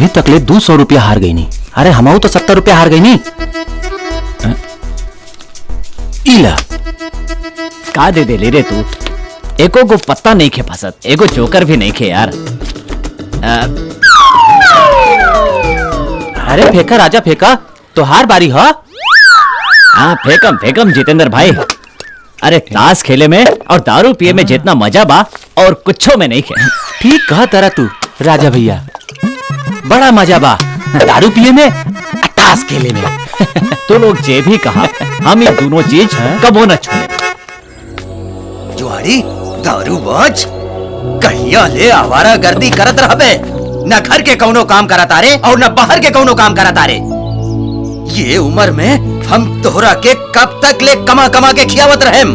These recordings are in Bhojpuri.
अभी तक ले 200 रुपया हार गई नी। अरे हमाऊ तो 70 रुपया हार गई नी। इला का दे दे ले रे तू। एको को पत्ता नहीं खे फसत, एको जोकर भी नहीं खे यार। अरे फेंका राजा फेंका, तो हार बारी हो। हाँ फेंकम फेंकम जितेंद्र भाई। अरे ताश खेले में और दारू पिए में जितना मजा बा और कुछो में नहीं खे। ठीक कहा तारा तू राजा भैया, बड़ा मजा बा दारू पिए में ताश खेले में। तो लोग जे भी कहा, हम ये दोनों चीज कबो न छोड़े। जुआरी दारू बाज कहिया ले आवारा गर्दी करत रहबे, न घर के कौनो काम करत आरे और न बाहर के कौनो काम करत आरे। ये उम्र में हम तोहरा के कब तक ले कमा कमा के खियावत रहेम।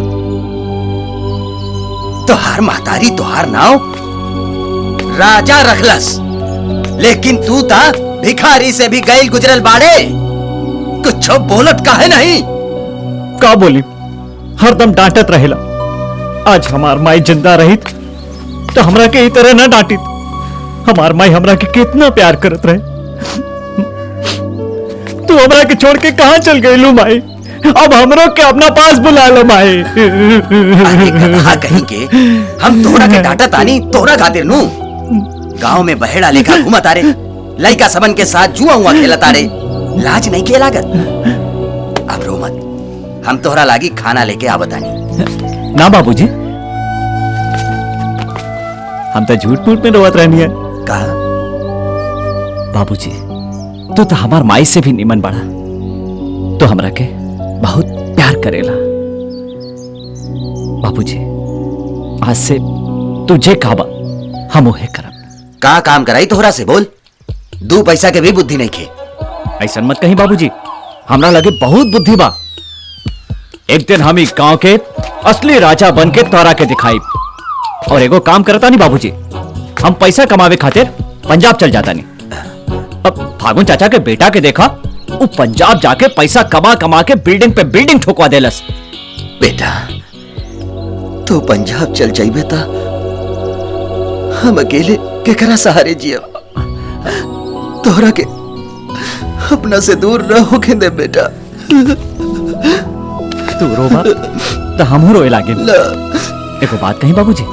तोहार महतारी तोहार नाव राजा रखलस, लेकिन तू ता भिखारी से भी गैल गुजरल बाड़े। कुछ बोलत काहे नहीं? का बोली, हरदम डांटत रहेला। आज हमार माई जिंदा रहित तो हमरा के ई तरह न डांटित। हमार माई हमरा के कितना प्यार करत रहे। तू हमरा के छोड़ के कहां चल गई लू माई? अब हमरो के अपना पास बुला लो माई। अरे कहा कहीं के हम तोहरा के डांटत आनी तोहरा खातिर नू। गांव में बहेड़ा लेखा घूमत आरे, लइका सबन के साथ जुआ हुआ खेलत आरे, लाज नहीं के लागत। अब रो मत, हम तोहरा लागी खाना लेके आवतानी। ना बाबूजी, हम तो झूठ मूठ में रोवत रहनी है। कहा बाबूजी, तू तो हमार माई से भी निमन बड़ा। तो हमरा के बहुत प्यार करेला। बाबूजी, आज से तुझे काबा हम ओहे करब। का काम कराई तोहरा से बोल? 2 पैसा के भी बुद्धि नहीं खे। ऐसा मत कहीं बाबूजी, हमरा लगे बहुत बुद्धि बा। एक दिन हम इस गांव के असली राजा बन के तोरा के दिखाई। और एगो काम करता नहीं बाबूजी, हम पैसा कमावे खातिर पंजाब चल जाता नहीं। अब फागुन चाचा के बेटा के देखा, वो पंजाब जाके पैसा कमा कमा के बिल्डिंग पे बिल्डिंग ठोकवा देलस। बेटा तू पंजाब चल जाइबे ता हम अकेले केकरा सहारे जियब। तोहरा के अपना से दूर न होके दे बेटा। तू रोबा तो हम रोए लागे। एगो बात कहीं बाबूजी,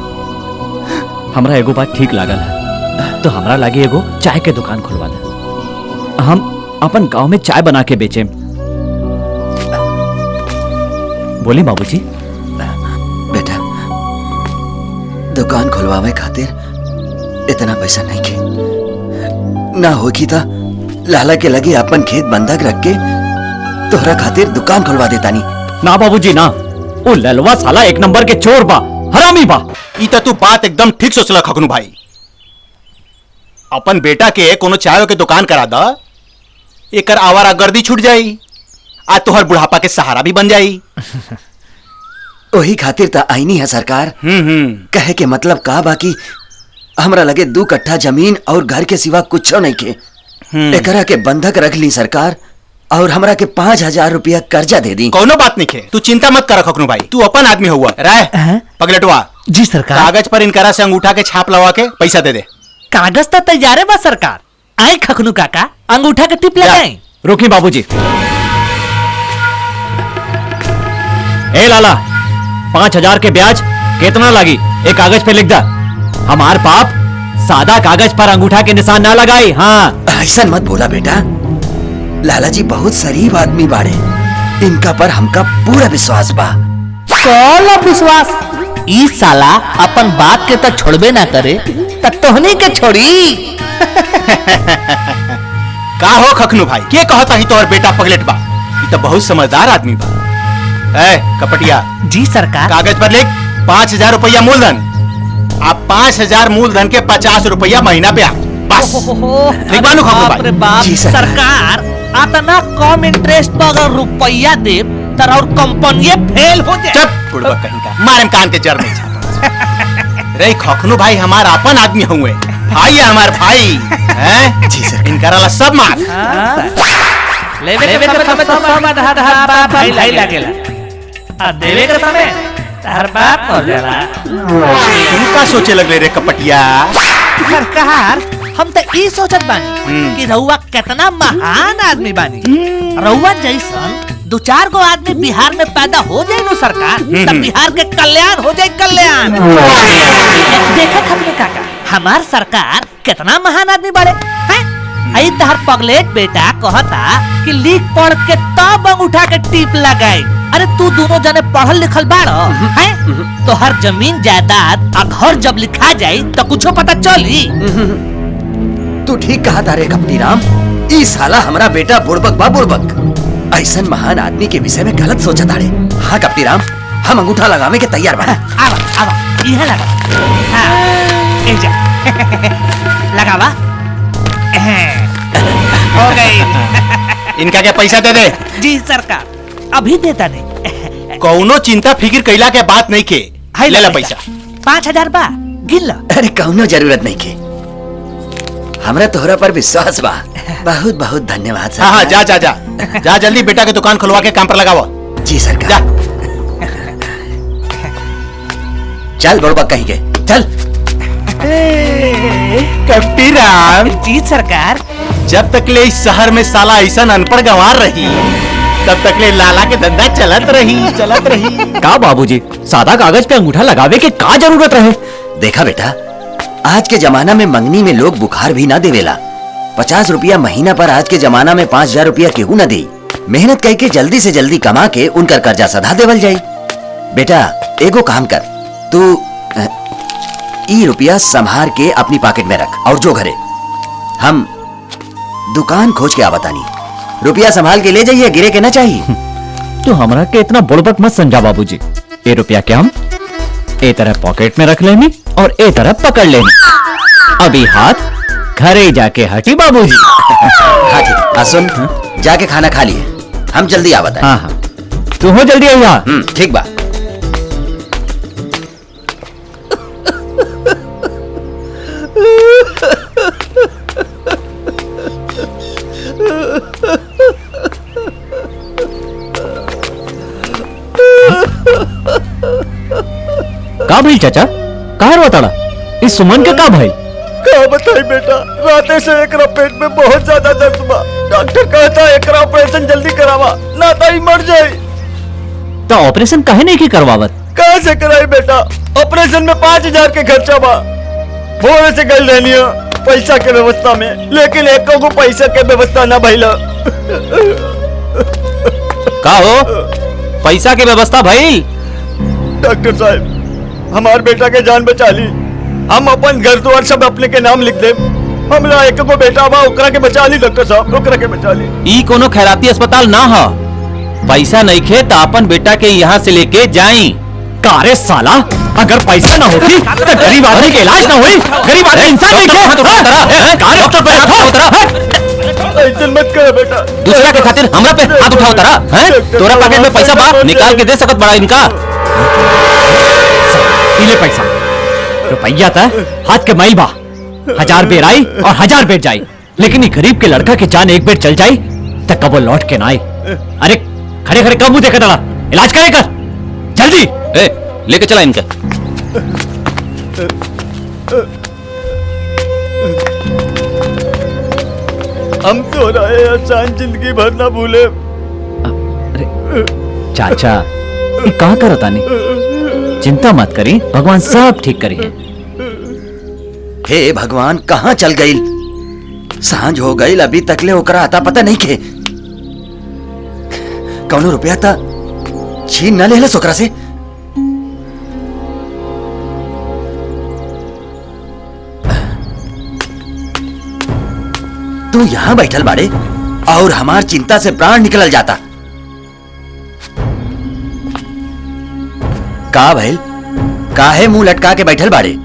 हमरा एगो बात ठीक लागल है। तो हमरा लागे एगो चाय के दुकान खुलवा दे। हम अपन गांव में चाय बना के बेचे। बोली बाबूजी। बेटा दुकान खुलवावे खातिर इतना पैसा नहीं के ना होगी ता लाला के लगे अपन खेत बंधक रख के तोहरा खातिर दुकान खुलवा देता नहीं। ना बाबूजी ना, वो ललवा साला एक नंबर के चोर बा, हरामी बा। ई त तू बात एकदम ठीक सोचला खगनू भाई। अपन बेटा के कोनो चाय के दुकान करा दा, एकर आवारा गर्दी छूट जाई, आज तोहर बुढ़ापा के सहारा भी बन जाई। वही खातिर ता आईनी है सरकार। कहे के मतलब का बाकी हमरा लगे 2 कट्ठा जमीन और घर के सिवा कुछ नहीं के। एकरा के बंधक रख ली सरकार और हमरा के 5,000 रुपया कर्जा दे दी। कोनो बात नहीं है, तू चिंता मत कर खगनू भाई। तू अपन आदमी हुआ राय पगलटवा। जी सरकार। कागज पर इनकरा से अंगूठा के छाप लगा के पैसा दे दे। कागज तो तैयार है बा सरकार। आए खखनू काका, अंगूठा के टिप लगाएं। रुकी बाबूजी। ए लाला, 5,000 के ब्याज कितना लगी एक कागज पे लिख दा। हमार बाप सादा कागज पर अंगूठा के निशान ना लगाई। हाँ ऐसा मत बोला बेटा, लाला जी बहुत शरीफ आदमी बाड़े, इनका पर हमका पूरा विश्वास बा। कौन विश्वास? ई साला अपन बाप के तो छोड़बे ना करे, तब तोहनी के छोड़ी। का हो खखनू भाई, के कहता ही तोहर बेटा पगलेट बा? ई तो बहुत समझदार आदमी बा। ए कपटिया। जी सरकार। कागज पर लिख 5,000 रुपया मूलधन, आप 5,000 मूलधन के 50 रुपया महीना ब्याज। बस ठीक बानू खखनू भाई। जी सरकार, आतना कम इंटरेस्ट पर अगर रुपया दे तर और कंपनी फेल हो जाए। चुप बुढ़वा कहीं का, मारे कान के जड़ नहीं छापा। रे खखनू भाई हमार अपन आदमी हुए, भाई है हमार भाई। हैं? जी सर। इनकरा ला सब माफ। लेवे के समय तो सब आधा बाप भाई लागेला, आ देवे के समय हर बाप हो जाला। तुम का सोचे लग रे कपटिया? सरकार, हम तो ई सोचत बानी कि रउआ कितना महान आदमी बानी। रउआ जैसन 2-4 गो आदमी बिहार में पैदा हो जाए नो सरकार, तब बिहार के कल्याण हो जाए, कल्याण। देखा खतरे काका, हमार सरकार कितना महान आदमी बड़े हैं। आई तहर पगलेट बेटा कहता कि लिख पढ़ के तब उठा के टीप लगाई। अरे तू दोनों जने पढ़ल लिखल बाड़ो हैं, तो हर जमीन जायदाद और घर जब लिखा जाई तो कुछो पता चली। तू ठीक कहा तारे कपटी राम, ई साला हमारा बेटा बुड़बक बा बुड़बक। ऐसन महान आदमी के विषय में गलत सोचा तारे। हाँ कपटी राम, हम अंगूठा लगावे के तैयार बना। आवा इहे लगा। हाँ, ए जा लगावा। हो गई। इनका क्या पैसा दे दे? जी सरकार, अभी देता नहीं। कौनो चिंता फिक्र कैला के बात नहीं के। ले ला पैसा। 5000 बा, गिन ला। अरे कौनो जरूरत नहीं के, हमरा तोहरा पर विश्वास बा। बहुत बहुत धन्यवाद सरकार। हाँ जा जा जा जा, जल्दी बेटा के दुकान खुलवा के काम पर लगाओ। जी सरकार। जा। चल बुड़बक कहीं के, चल। कपटी राम, जी सरकार। जब तक ले इस शहर में साला ऐसा अनपढ़ गंवार रही, तब तक ले लाला के धंधा चलत रही। का बाबूजी, सादा कागज पे अंगूठा लगावे के का जरूरत रहे? देखा बेटा, आज के जमाना में मंगनी में लोग बुखार भी ना देवेला। 50 रुपया महीना पर आज के जमाना में 5000 रुपया केहू न दे। मेहनत करके जल्दी से जल्दी कमा के उनकर कर्जा सधा देवल जाई। बेटा एगो काम कर, तू ई रुपया संभार के अपनी पॉकेट में रख और जो घरे हम दुकान खोज के आवतानी। रुपया संभाल के ले जाइए, गिरे के ना चाहिए। तो हमरा के इतना बुड़बक मत समझा बाबूजी। ये रुपया क्या हम ए तरह पॉकेट में रख लेनी और ए तरह पकड़ लेनी। अभी हाथ घरे जाके हटी बाबूजी। हाँ ठीक, सुन जाके खाना खा लिए, हम जल्दी आवत हैं। हाँ, तू हो जल्दी आइया। ठीक बा। का भाई चाचा, कहाँ रोताड़ा? इस सुमन के का भाई? क्या बताई बेटा, राते से एकरा पेट में बहुत ज्यादा दर्द बा। डॉक्टर कहता है एकरा ऑपरेशन जल्दी करावा, ना ताई मर जाए। तो ऑपरेशन काहे नहीं की करवावत? कहाँ से कराई बेटा, ऑपरेशन में 5000 के खर्चा बा। भोरे से गई रहनी है पैसा के व्यवस्था में, लेकिन एको को पैसा के व्यवस्था ना भइला। का हो पैसा के व्यवस्था भइल? डॉक्टर साहब, हमार बेटा के जान बचा ली। हम अपन घर द्वार सब अपने के नाम लिख दे। हमरा एक को बेटा बा, ओकरा के बचा ली डॉक्टर साहब, ओकरा के बचा ली। ई कोनो खैराती अस्पताल ना हो। पैसा नहीं खे तो अपन बेटा के यहाँ से लेके जाई। कारे साला, अगर पैसा ना होती तो गरीब आदमी के इलाज ना हुई। गरीब आदमी इंसान नहीं है। डॉक्टर पे ऐसे मत कर बेटा। दूसरा के खातिर हमरा पे हाथ उठाओ तारा हैं? तोरा पॉकेट में पैसा बा, निकाल के दे सकत बड़ा इनका। इले पैसा रुपया था हाथ के माइल बा। 1000 बेर आई और 1000 बेर जाई, लेकिन ये गरीब के लड़का की जान एक बेर चल जाई तो कब वो लौट के ना आए। अरे खड़े खड़े कब मुंह देखा दड़ा, इलाज करे कर जल्दी। ए, लेके चला इनका। हम तो रहे आसान जिंदगी भर ना भूले। अरे चाचा, ये कहाँ करता नहीं? चिंता मत करी, भगवान सब ठीक करिए। हे भगवान, कहाँ चल गई? सांझ हो गई, अभी तकले ओकरा आता पता नहीं के। कौनो रुपया था छीन न ले ओकरा से। तू यहाँ बैठल बाड़े और हमार चिंता से प्राण निकल जाता। का भइल? काहे मुंह लटका के बैठल बाड़े?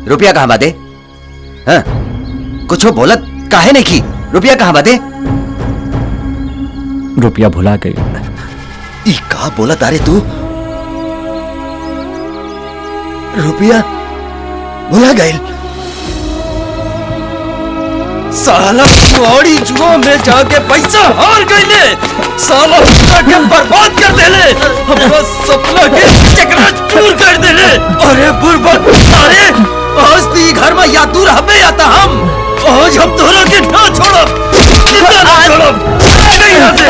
रुपया कहाँ बादे? हाँ, कुछो बोलत काहे नहीं की? रुपया कहाँ बादे? रुपया भुला गई। ई का बोलत अरे तू? रुपया भुला गई? साला कौड़ी जुआ में जाके पैसा हार गईले। साला उसका के बर्बाद कर देले, हमरा सपना के चकरा चूर कर देले। अरे बुर्बक साले, आज ती घर में या तू रहबे या ता हम। आज हम तोरा के ना छोड़ब, ना छोड़ब। नहीं यहाँ से,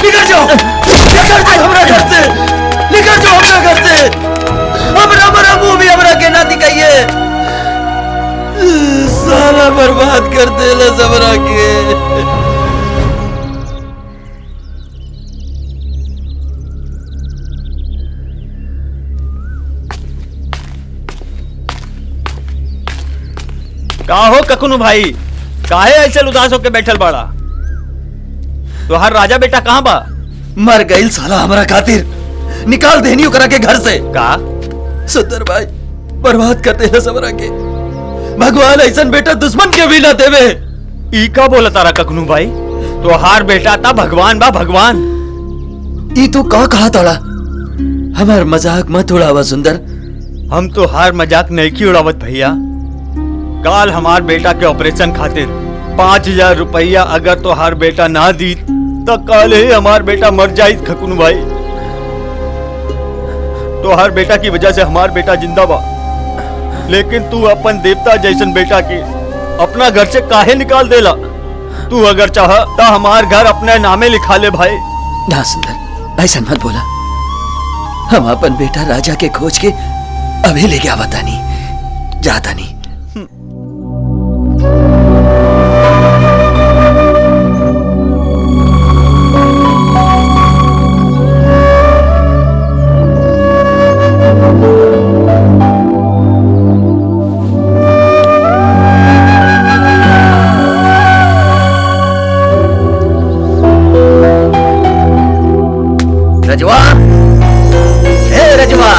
निकल जाओ, निकल जाओ हमरा घर से, निकल जाओ हमरा घर से। हमरा बड़ा मुंह भी हमरा के ना दिखाइए। सारा बर्बाद कर देला सबरा के। का हो ककुनु भाई, काहे ऐसे उदास होके बैठल बाड़ा? तोहार राजा बेटा कहाँ बा? मर गईल साला हमरा खातिर, निकाल देनी ओकरा के घर से। का? सुंदर भाई बर्बाद कर देला सबरा के। भगवान ऐसन बेटा दुश्मन के भी ना देवे। ई का बोला तारा ककुनु भाई? तोहार बेटा ता भगवान बा, भगवान। ई तू का कहा तोड़ा? हमार मजाक मत उड़ावा सुंदर। हम तो हार मजाक नहीं की उड़ावत भैया। काल हमार बेटा के ऑपरेशन खातिर 5,000 रुपया अगर तोहार बेटा ना दी तो कल ही हमार बेटा मर जाई खकुन भाई। तोहार बेटा की वजह से हमार बेटा जिंदा बा, लेकिन तू अपन देवता जैसन बेटा के अपना घर से काहे निकाल देला? तू अगर चाह तो हमार घर अपने नामे लिखा ले भाई। ना सुंदर ऐसा मत बोला। हम अपन बेटा राजा के खोज के अभी ले गया बतानी, जाता नहीं। रजवा, हे रजवा,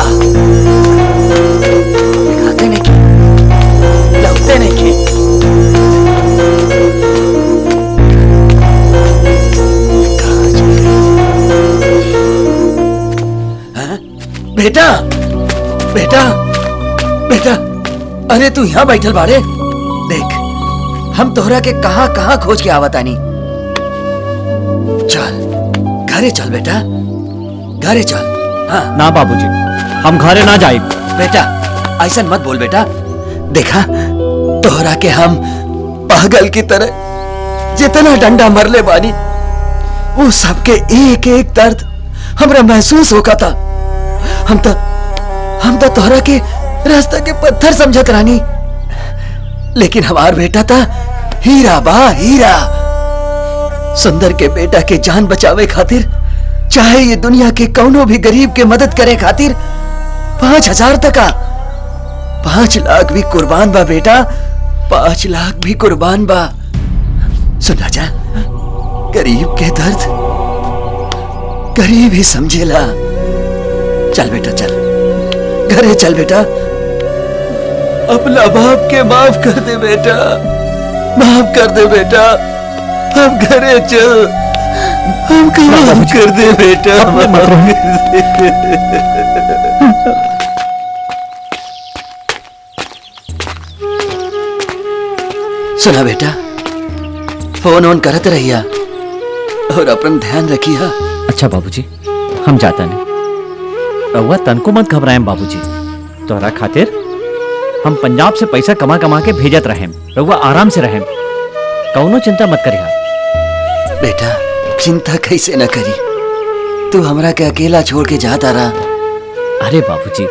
दिखाते नहीं कि, लगते नहीं कि। हाँ? बेटा, बेटा, बेटा, अरे तू यहाँ बैठल बाड़े? देख, हम तोहरा के कहाँ कहाँ खोज के आवतानी। चल, घरे चल बेटा, घरे चल। हाँ ना बाबूजी, हम घरे ना जाए। बेटा ऐसा मत बोल बेटा। देखा तोहरा के हम पागल की तरह जितना डंडा मरले बानी, वो सबके एक एक दर्द हमरा महसूस होका था। हम तो तोहरा के रास्ता के पत्थर समझत रानी, लेकिन हमार बेटा था हीरा बा, हीरा। सुंदर के बेटा के जान बचावे खातिर चाहे ये दुनिया के कौनो भी गरीब के मदद करे खातिर 5,000 तक 5 लाख भी कुर्बान बा बेटा, 5 लाख भी कुर्बान बा। सुन राजा, गरीब के दर्द गरीब ही समझेला। चल बेटा चल, घरे चल बेटा। अपना बाप के माफ कर दे बेटा, माफ कर दे बेटा। हम घरे चल, हमको माफ कर दे बेटा, माफ कर दे। सुना बेटा, फोन ऑन करत रहिया और अपन ध्यान रखिया। अच्छा बाबूजी, हम जाता नहीं। रहुआ तनको मत घबराएं बाबूजी, तोहरा खातिर हम पंजाब से पैसा कमा कमा के भेजत रहें। रहुआ आराम से रहें, कौनो चिंता मत करिया। बेटा चिंता कैसे न करी, तू हमरा के अकेला छोड़ के जाता रहा। अरे बाबूजी,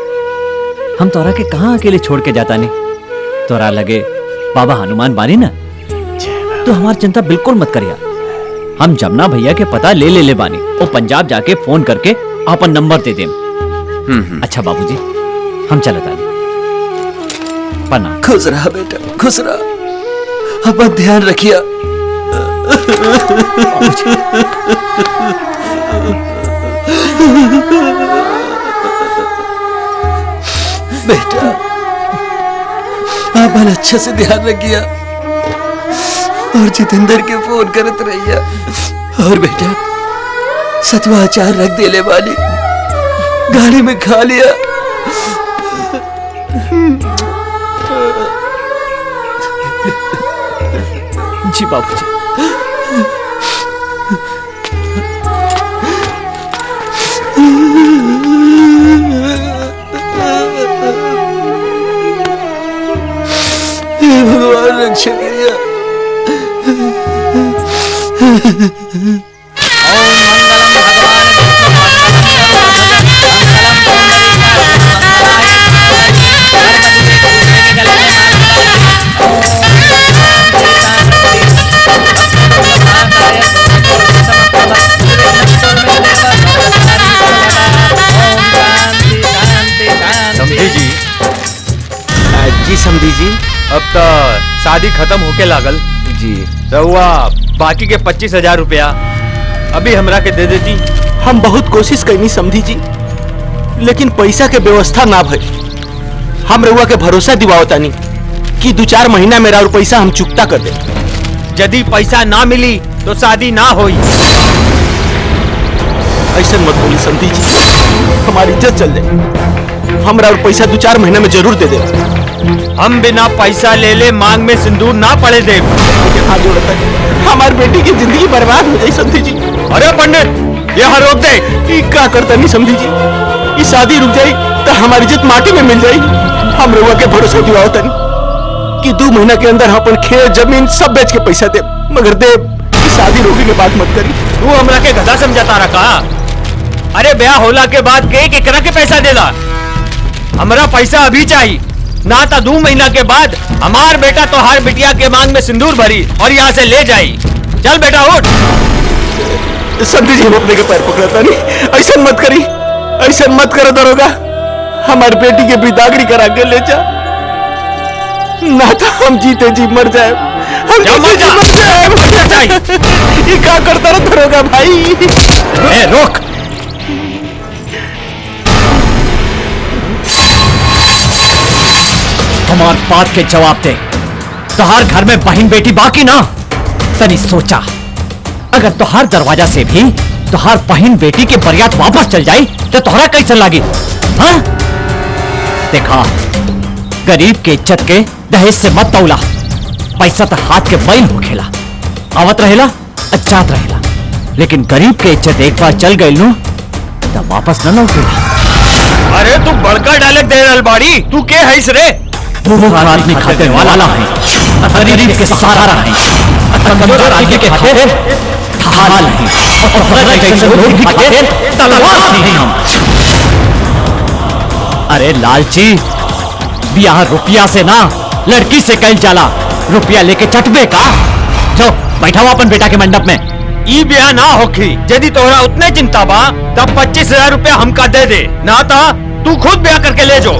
हम तोरा के कहाँ अकेले छोड़ के जाता नहीं। तोरा लगे बाबा हनुमान बानी ना, तो हमारी चिंता बिल्कुल मत करिया। हम जमुना भैया के पता ले बानी, वो पंजाब जाके फोन करके अपन नंबर दे देम। अच्छा बाबूजी, हम चलत आनी। प्रणाम। खुश रहा बेटा, खुश रहा, अपन ध्यान रखिया। बेटा अपन अच्छे से ध्यान रखिया और जितेंद्र के फोन करत रहिया। और बेटा सतवा अचार रख दे ले वाली गाड़ी में खा लिया। जी बाबूजी। रक्षा करिए। समझी जी। जी समझी जी। अब तो शादी खत्म होके लागल जी रहुआ बाकी के 25,000 रुपया अभी हमरा के दे देती। हम बहुत कोशिश करनी समझी जी, लेकिन पैसा के व्यवस्था ना भई। हम रउआ के भरोसा दिवावतानी कि 2-4 महीना मेरा और पैसा हम चुकता कर दे। यदि पैसा ना मिली तो शादी ना होई। ऐसा मत बोली समझी जी, हमारी इज्जत चल जाए। हमरा और पैसा 2-4 महीना में जरूर दे दे। हम बिना पैसा ले ले मांग में सिंदूर ना पड़े दे। हाथ जोड़ता है, हमारी बेटी की जिंदगी बर्बाद हो जाए समझी जी। अरे पंडित यह रोक दे। ये क्या करता नहीं समझी जी, ये शादी रुक जाए तो हमारी इज्जत माटी में मिल जाएगी। हम रउआ के भरोसा दिवावता नहीं कि 2 महीना के अंदर हम अपन खेत जमीन सब बेच के पैसा दे, मगर दे शादी रोके के बात मत करी। तू हमरा के गधा समझाता रखा। अरे ब्याह होला के बाद के केकरा के पैसा देला। हमरा पैसा अभी चाहिए, ना तो 2 महीना के बाद हमार बेटा तो हर बिटिया के मांग में सिंदूर भरी और यहाँ से ले जाई। चल बेटा उठ। समझी जी, हम अपने के पैर पकड़ता नहीं। ऐसा मत करी, ऐसा मत करो दरोगा। हमारी बेटी के बिदागरी करा के ले जा, ना तो हम जीते जी मर जाए। हम जा, मर जा। मर जाए। ये क्या करता रहा दरोगा भाई। ए, रोक। हमार बात के जवाब दे। तोहार घर में बहन बेटी बाकी ना? तनी सोचा, अगर तोहार दरवाजा से भी तोहार बहन बेटी के बरियात वापस चल जाए तो तोहरा कैसे लागी? हाँ? देखा, गरीब के इज्जत के दहेज से मत तौला। पैसा तो हाथ के बैल हो खेला, आवत रहेला अचात रहेला, लेकिन गरीब के इज्जत एक बार चल गई नु तो वापस न लौटेला। अरे तू बड़का डायलॉग दे रहल बाड़ी। तू के हैस रे? वो आदमी खाते वाला है, गरीब के सहारा है, कमजोर आदमी के खाते ढाल है, और हमारे जैसे लोग भी खाते तलवार नहीं हम। अरे लालची, ब्याह रुपया से ना लड़की से कल जाला। रुपया लेके चटबे का? जो बैठा हुआ अपन बेटा के मंडप में। ई ब्याह ना होखी। यदि तोहरा उतने चिंता बा तब 25,000 रुपया हमका दे दे, ना तो तू खुद ब्याह करके ले जो।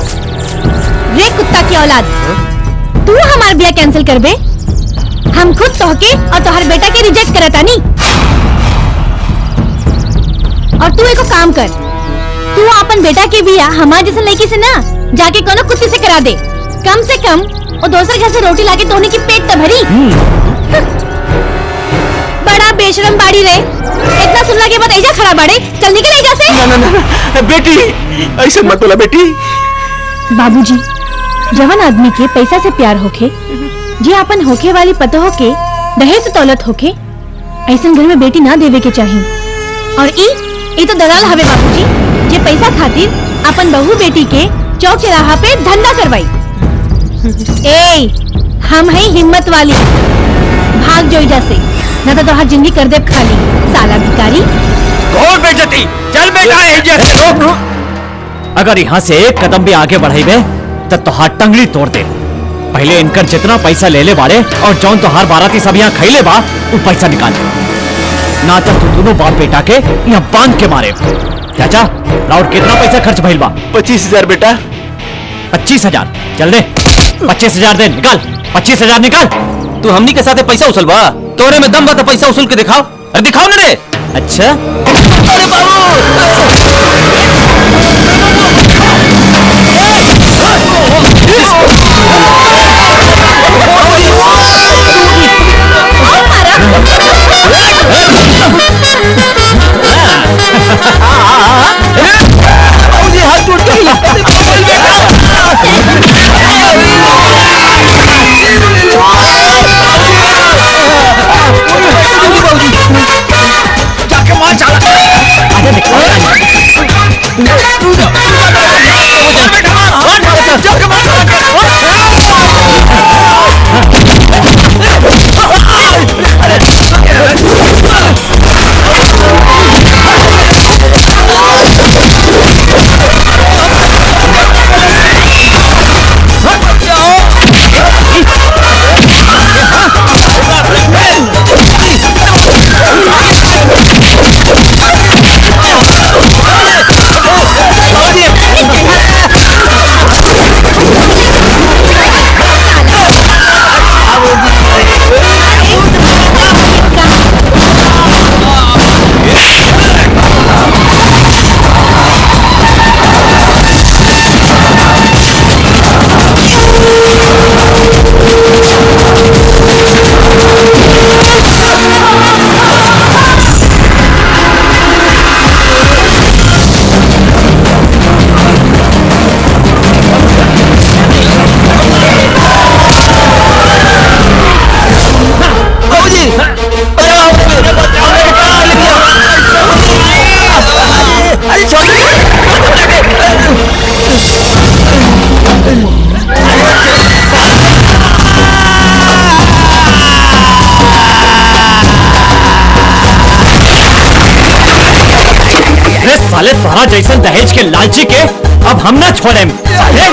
रे कुत्ता की औलाद, तू हमार ब्याह कैंसिल कर बे। हम खुद तोहके और तोहार बेटा के रिजेक्ट करता नहीं। और तू एगो काम कर, तू अपन बेटा के ब्याह हमार जैसे लड़की से ना जाके कोनो कुत्ती से करा दे। कम से कम और दूसरे घर से रोटी लाके तोहनी की पेट तो भरी। बड़ा बेशरम बाड़ी रे, इतना सुनला के बाद ऐजा खड़ा बाड़े। चल निकल ऐजा से। ना ना ना बेटी, ऐसा मत बोला बेटी। बाबूजी, जवान आदमी के पैसा से प्यार होके, जे अपन होके वाली पतो होके दहेज दौलत होके, ऐसा घर में बेटी ना देवे के चाहिए। और ई तो दलाल हवे बाबूजी, जे पैसा खातिर अपन बहू बेटी के चौक चौराहा पे धंधा करवाई। ए, हम है हिम्मत वाली, भाग जो इजा से, न तो तोहार जिंदगी कर दे खाली, साला भिखारी। घोर बेइज्जती। चल बेटा एजा से। अगर यहाँ से एक कदम भी आगे बढ़ाई तो तोहार टंगड़ी तोड़ दे। पहले इनकर जितना पैसा ले ले बाड़े और जौन तोहार बाराती सब यहाँ खैले बा वो पैसा निकाल, ना तो तू दोनों बाप बेटा के यहाँ बांध के मारे। चाचा, राउर कितना पैसा खर्च भइल बा? 25,000 बेटा। 25,000? चल दे, 25,000 दे, निकाल 25,000 निकाल। तू हमनी के साथे पैसा उसल बा? तोरे में दम बा तो पैसा उसल के दिखाओ। अरे दिखाओ ना रे। अच्छा, जाके मार चला। अरे निकाल। साले तोरा जैसन दहेज के लालची के अब हम ना छोड़े साले।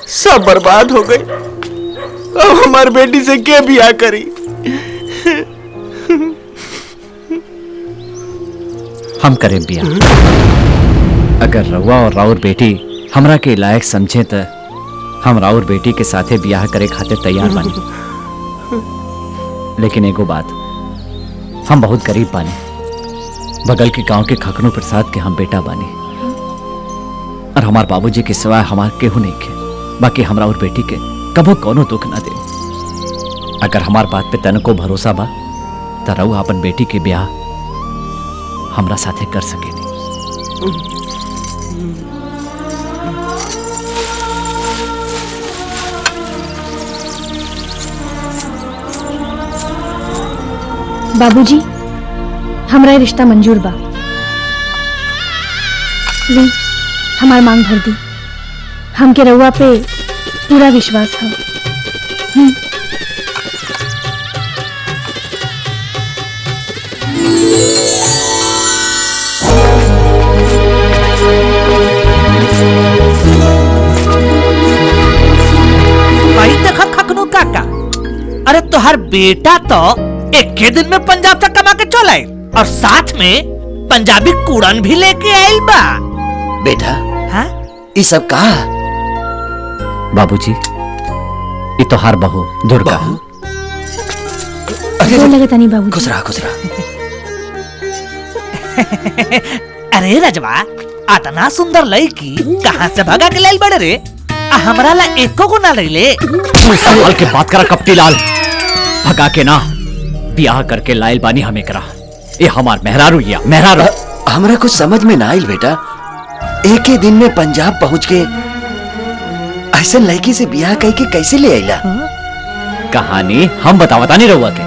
सब बर्बाद हो गई। अब हमारी बेटी से क्या ब्याह करी? हम करें बिया। अगर रउआ और राउर बेटी हमरा के लायक समझे तो हम राउर बेटी के साथे ब्याह करे खातिर तैयार बानी। लेकिन एगो बात, हम बहुत गरीब बानी। बगल के गांव के खकनू प्रसाद के हम बेटा बानी और हमार बाबूजी के सिवाय हमार केहू नहीं के। बाकी हमरा और बेटी के कबो कोनो दुख न दे। अगर हमार बात पे तनको भरोसा बा तो रउआ अपन बेटी के ब्याह हमरा साथे कर सकेनी। बाबूजी, हमरा ये रिश्ता मंजूर बा। ली, हमार मांग भर दी। हमके रउआ पे पूरा विश्वास है। भाई देखा खकनू काका, अरे तोहर बेटा तो एक के दिन में पंजाब तक कमा के चल आए और साथ में पंजाबी कूड़न भी लेके आइल बा। बेटा, हाँ? ये सब कहा? बाबूजी, ये तो हर बहू दुर्गा। लगता नहीं बाबूजी। खुश रहा, खुश रहा। अरे रजवा, इतना सुंदर लड़की कहाँ से भगा के लाइल बड़े रे? हमरा ला एको को ना ले। सवाल के बात करा कपटी लाल। भगा के ना, ब्याह करके लाइल बानी हमें करा। ये हमार मेहरारू या मेहरारू। हमरा कुछ समझ में ना आइल बेटा। एक ही दिन में पंजाब पहुंच के ऐसा लड़की से ब्याह कह के कैसे ले आइला? कहानी हम बतावता नहीं रहुआ के।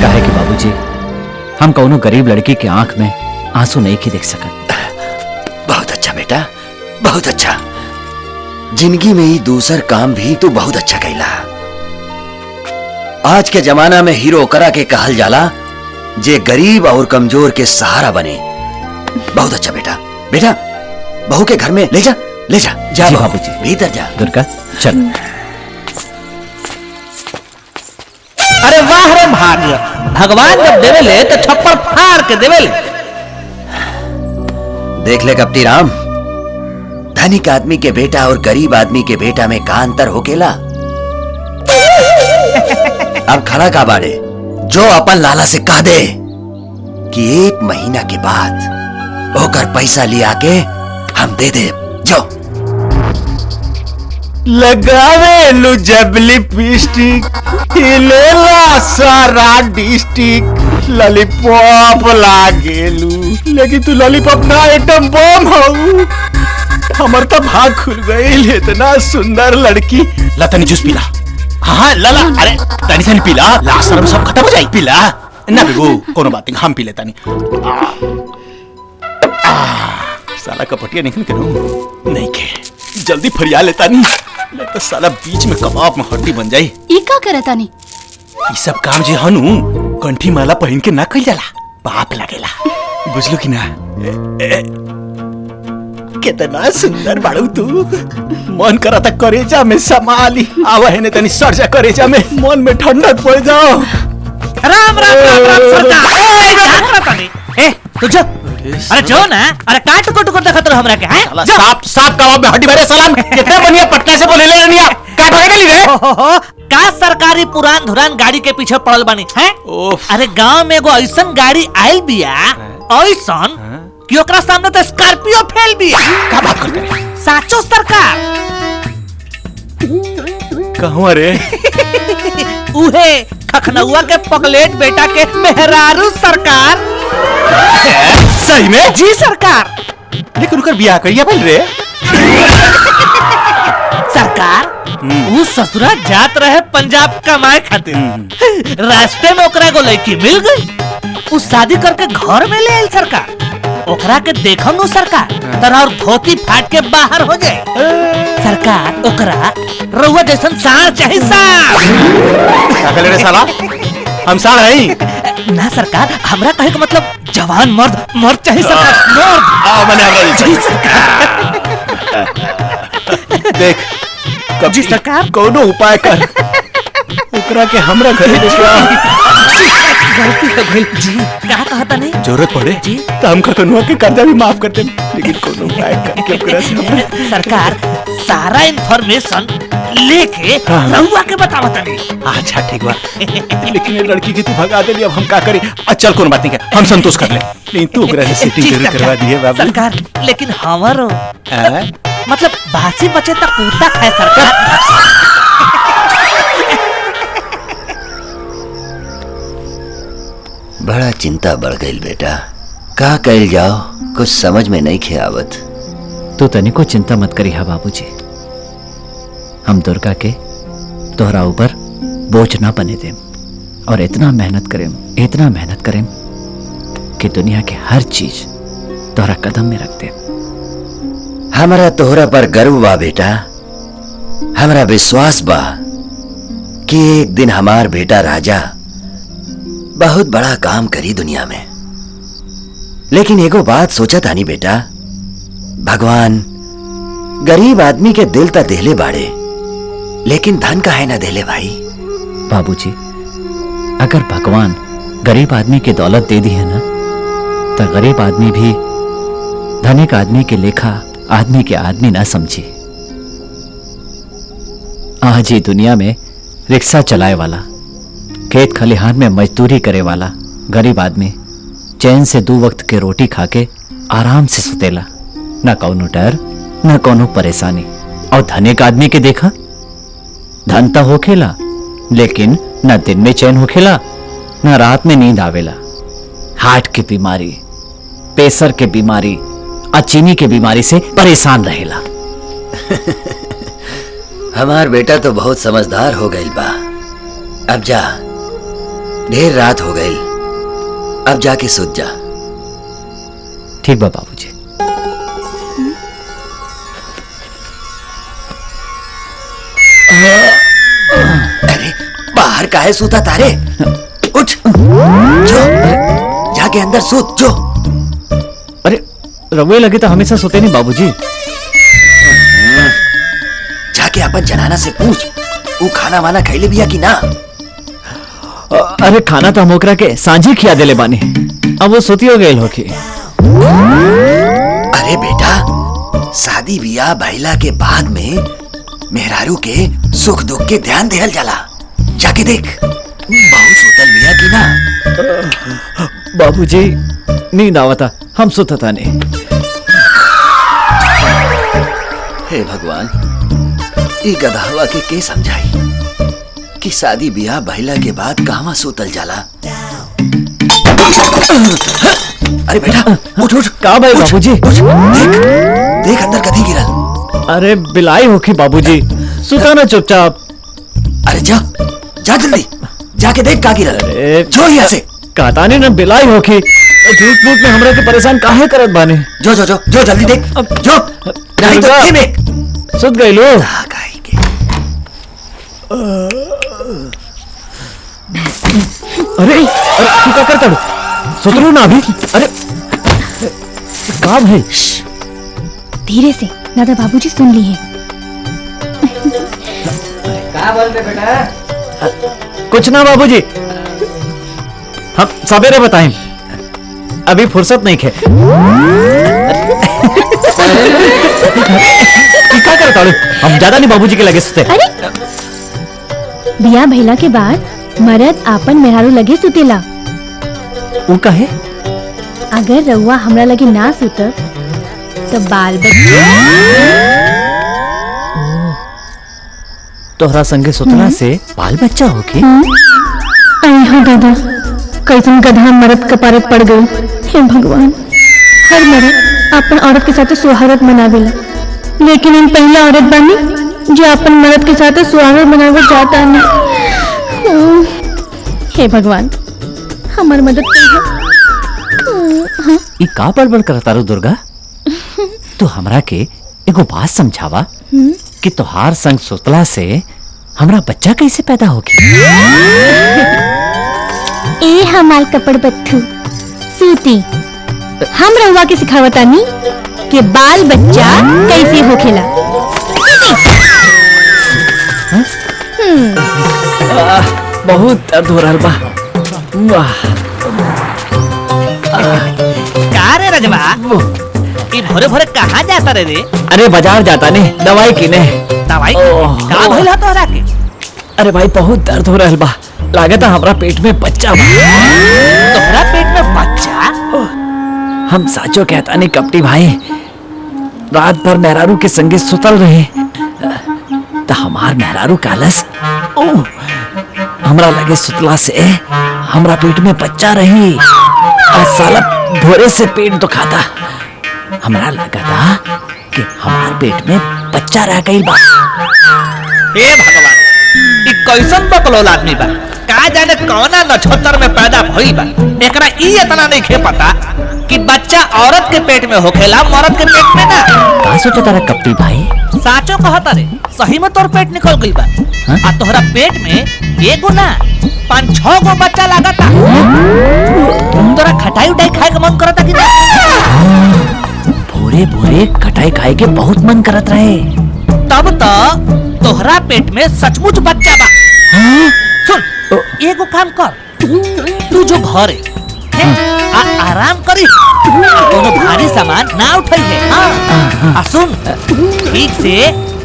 कहे कि बाबूजी, हम कौनो गरीब लड़की के आंख में आंसू नहीं की देख सकत। बहुत अच्छा बेटा, बहुत अच्छा। जिंदगी में ही दूसर काम भी तू बहुत अच्छा कैला। आज के जमाना में हीरो करा के कहल जाला जे गरीब और कमजोर के सहारा बने। बहुत अच्छा बेटा। बेटा, बहू के घर में ले जा, ले जा, जा बाबूजी। भीतर जा। दुर्गा चल। अरे वाह रे भाग्य, भगवान जब देवेले तो छप्पर फाड़ के देवेले। देख ले कपटी राम, धनिक आदमी के बेटा और गरीब आदमी के बेटा में का अंतर होकेला? अब खड़ा का बाड़े, जो अपन लाला से कह दे कि 1 महीना के बाद होकर पैसा लिया के हम दे दे। जो लगावे लू जब लिपस्टिक, हिलेला सारा डिस्ट्रिक्ट, लॉलीपॉप लागेलू, लेकिन तू लॉलीपॉप ना आइटम बम हो। हमर तो भाग खुल गई। इतना सुंदर लड़की। ला तनी जूस पीला। हाँ लाला, अरे तनी सन पीला, ला शर्म सब खत्म हो जाए। पीला ना बेगू, कोनो बात नहीं, हम पी लेता नहीं। साला कपटिया निकल के नहीं के जल्दी फरिया लेता नहीं, नहीं तो साला बीच में कबाब में हड्डी बन जाई। ई का करता नहीं? ये सब काम जे हनु कंठी माला पहन के ना कइल जाला, पाप लागेला। बुझलू कि ना? कितना सुंदर बाड़ू तू। मन करा था करेजा में समाली। आवा है ने तनी सरजा करेजा में, मन में ठंडक पड़ जाओ। राम राम राम राम सरकार। ए तू जो, अरे जो ना, अरे का टुकुर देखत रहो हमरा के? हैं साला साफ साफ कबाब में हड्डी भरे सलाम। कितना बढ़िया पटना से बोले ले रनिया, का ढोए गली रे? का सरकारी पुरान धुरान गाड़ी के पीछे पड़ल बानी हैं? अरे गांव में एगो ऐसन गाड़ी आइल बिया ऐसन कि ओकरा सामने तो स्कॉर्पियो फेल भी है। का बात करते हैं? साचो सरकार। कहूँ रे उहे खखनउआ के पगलेट बेटा के मेहरारू सरकार। सही में? जी सरकार। लेकिन उनकर बियाह करिया भइल रे। सरकार वो ससुरा जात रहे पंजाब कमाए खातिर। रास्ते में ओकरा एगो लड़की मिल गई। उ शादी करके घर में ले आइल सरकार। ओकरा के देखो नु सरकार तरह और धोती फाट के बाहर हो जाए। सरकार ओकरा रउआ जैसन सार चाहे सार। क्या कहले रे साला? हम सार हई? ना सरकार, हमरा कहे का मतलब जवान मर्द मर्द चाहे सरकार मर्द। आओ मने हमरा जी सरकार। देख जी सरकार। कोनो उपाय कर ओकरा के हमरा घरे लेके गलती हो गई जी। क्या कहता नहीं? जरूरत पड़े जी तो हम खतनुआ के कर्जा भी माफ कर दे, लेकिन कोनो उपाय करके ओकरा से हमरा सरकार सारा इंफॉर्मेशन लेके रउआ के बतावत नहीं। अच्छा ठीक बा। लेकिन ये लड़की के तू भगा देली, अब हम का करी? चल कोनो बात नहीं, हम संतोष कर ले। नहीं तू ओकरा से सेटिंग जी जरूर सरकार। करवा दिए बाबू। सरकार लेकिन हमारो मतलब बासी बचे तक कूता खाए सरकार। बड़ा चिंता बढ़ गई बेटा। का कल जाओ कुछ समझ में नहीं खे आवत। तू तनिको चिंता मत करी हा बाबूजी। हम दुर्गा के तोहरा ऊपर बोझ ना बने देम और इतना मेहनत करें कि दुनिया के हर चीज तोहरा कदम में रख दे। हमारा तोहरा पर गर्व बा बेटा। हमारा विश्वास बा कि एक दिन हमार बेटा राजा बहुत बड़ा काम करी दुनिया में। लेकिन एगो बात सोचा तानी बेटा, भगवान गरीब आदमी के दिल ता देले बाड़े, लेकिन धन काहे ना देले भाई। बाबूजी अगर भगवान गरीब आदमी की दौलत दे दी है ना, तो गरीब आदमी भी धनिक आदमी के लेखा आदमी के आदमी ना समझे। आज ही दुनिया में रिक्शा चलाए वाला, खेत खलिहान में मजदूरी करे वाला गरीब आदमी चैन से 2 वक्त के रोटी खाके आराम से सुतेला, ना कौनो डर ना कौनो परेशानी। और धनिक आदमी के देखा, धन तो होखेला लेकिन ना दिन में चैन होखेला ना रात में नींद आवेला। हार्ट की बीमारी, प्रेशर के बीमारी और चीनी के बीमारी से परेशान रहेला। हमार बेटा तो बहुत समझदार हो गई बा। अब जा, ढेर रात हो गई, अब जाके सूत जा। ठीक बा बाबूजी। अरे बाहर काहे सूता तारे? उठ जो, जाके अंदर सूत जो। अरे रवे लगे तो हमेशा सोते नहीं बाबूजी। जाके अपन जनाना से पूछ वो खाना वाना खैले बिया कि ना। अरे खाना तो हम ओकरा के सांझी खिया देले बानी, अब वो सोती हो गई होके। अरे बेटा, शादी बियाह भइला के बाद में मेहरारू के सुख दुख के ध्यान देहल जाला। जाके देख बहुत सुतल बिया कि ना। बाबूजी नींद आवता, हम सुतता नहीं। हे भगवान, ई गधावा के समझाई कि शादी बियाह भइला के बाद कहवा सुतल जाला। अरे बेटा उठ उठ। का भाई बाबूजी? देख देख अंदर कथी गिरल। अरे बिलाई होखी बाबूजी, सुता ना चुपचाप। अरे जा जा जल्दी जाके देख का गिरल। अरे जो यहाँ से कहता नहीं ना बिलाई होखी, झूठ मूठ में हमरा के परेशान काहे करत बाने। जो जो जो जो जल्दी देख जो, नहीं तो ये में सुत गई लो। अरे क्या करता हूँ? सुतरो ना अभी। अरे का भाई? धीरे से, दादा बाबूजी सुन ली है। क्या बोलते बेटा? कुछ ना बाबूजी, हम सवेरे बताएं, अभी फुर्सत नहीं खे। क्या करता हूँ? हम ज्यादा नहीं बाबूजी के लगे सुते। अरे बिया भइला के बाद मर्द आपन मेहरारू लगे सुतेला। वो का है? अगर रउआ हमरा लगे ना सुतब तो बाल बच्चे तोहरा संगे सुतला से बाल बच्चा होगी। आई हो दादा, कैसन गधा मर्द कपारत पड़ गई। हे भगवान, हर मर्द अपन औरत के साथ सुहागत मनावेला, लेकिन हम पहला औरत बानी जो अपन मर्द के साथ सुहागत मनावे जाता नहीं। हे भगवान, हमार मदद करिए। ई का बड़बड़ करता रो दुर्गा? तू हमरा के एगो बात समझावा कि तोहार संग सुतला से हमरा बच्चा कैसे पैदा होगी। ए हमार कपड़ बत्थू सूती, हम रउआ के सिखावतानी कि बाल बच्चा कैसे होखेला। बहुत दर्द हो रहा बा। वाह, का रे रजवा, ई भोरे भोरे कहाँ जाता रे? अरे बाजार जाता ने दवाई किने। दवाई का भइल ह तोहरा के? अरे भाई बहुत दर्द हो रहा बा, लागत है हमरा पेट में बच्चा बा। तोहरा पेट में बच्चा? हम साचो कहता नहीं कपटी भाई, रात भर मेहरारू के संगे सुतल रहे तो हमार मेहरारू कालस हमरा लगे सुतला से हमरा पेट में बच्चा रही। आज साला भोरे से पेट दुखाता, हमरा लगा था कि हमार पेट में बच्चा रह गई बा। हे भगवान, ई कैसन बकलोल आदमी बा? का जाने कौना नक्षत्र में पैदा भइल बा। एकरा ई इतना नहीं खे पता कि बच्चा औरत के पेट में होखेला, मर्द के पेट में ना। का सोचा तारा कपटी भाई? साचो कहता रे, सही में तोर पेट निकल गइल बा। आ तोहरा पेट में एगो ना 5-6 गो बच्चा लागता। तोरा खटाई उठाई खाए के मन करता कि ना? भोरे भोरे खटाई खाए के बहुत मन करत रहे। तब तो तोहरा पेट में सचमुच बच्चा बा। सुन, एगो काम कर, तू जो घरे आराम करी, कोनो भारी सामान ना उठाई है। हाँ, सुन, ठीक से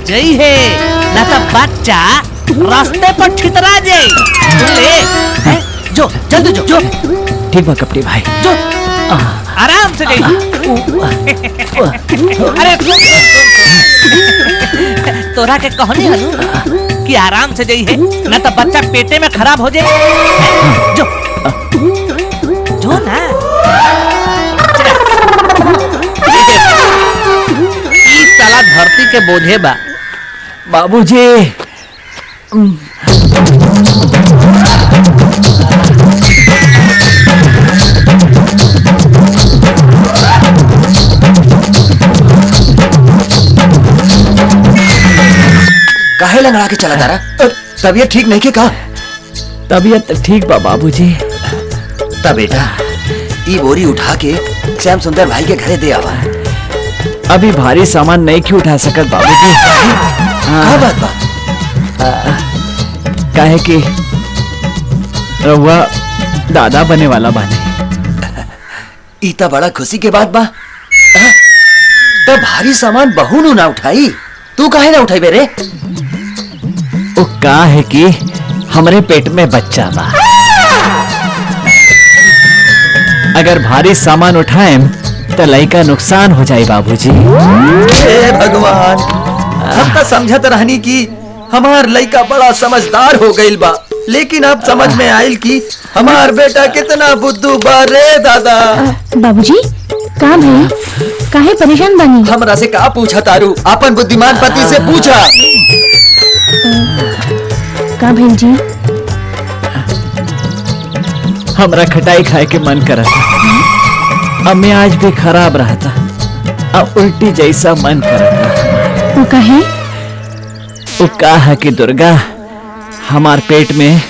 जई है, ना तो बच्चा रास्ते पर छितरा जाए। ले, जो जल्दी जो। ठीक बा कपटी भाई, जो आराम से जाई। अरे तोरा के कहनी हनु कि आराम से जाई है, ना तो बच्चा पेटे में खराब हो जाए। जो ना ई साला धरती के बोझे बा। बाबूजी काहे लंगड़ा के चला तारा? तबीयत ठीक नहीं के का? तबीयत ठीक बा बाबूजी। तब बेटा ई बोरी उठा के श्याम सुंदर भाई के घरे दे आवा। अभी भारी सामान नहीं क्यों उठा सकत बाबूजी। का बात बा? काहे कि रउआ दादा बने वाला बाने। ई त बड़ा खुशी के बात बा। तो भारी सामान बहू नु ना उठाई, तू काहे ना उठाई बे रे? वो का है कि हमरे पेट में बच्चा बा। अगर भारी सामान उठाएम तो लइका नुकसान हो जाए बाबूजी। हे भगवान, हम तो समझत रहनी कि हमार लइका बड़ा समझदार हो गइल बा, लेकिन अब समझ में आइल कि हमार बेटा कितना बुद्धू बा रे दादा। बाबूजी, का भइल? काहे परेशान बानी? हमरा से का पूछा तारू? अपन बुद्धिमान पति से पूछा। का भइल जी? हमरा खटाई खाए के मन करता, अब मैं आज भी खराब रहता, अब उल्टी जैसा मन करता। वो कहे? वो का है कि दुर्गा हमार पेट में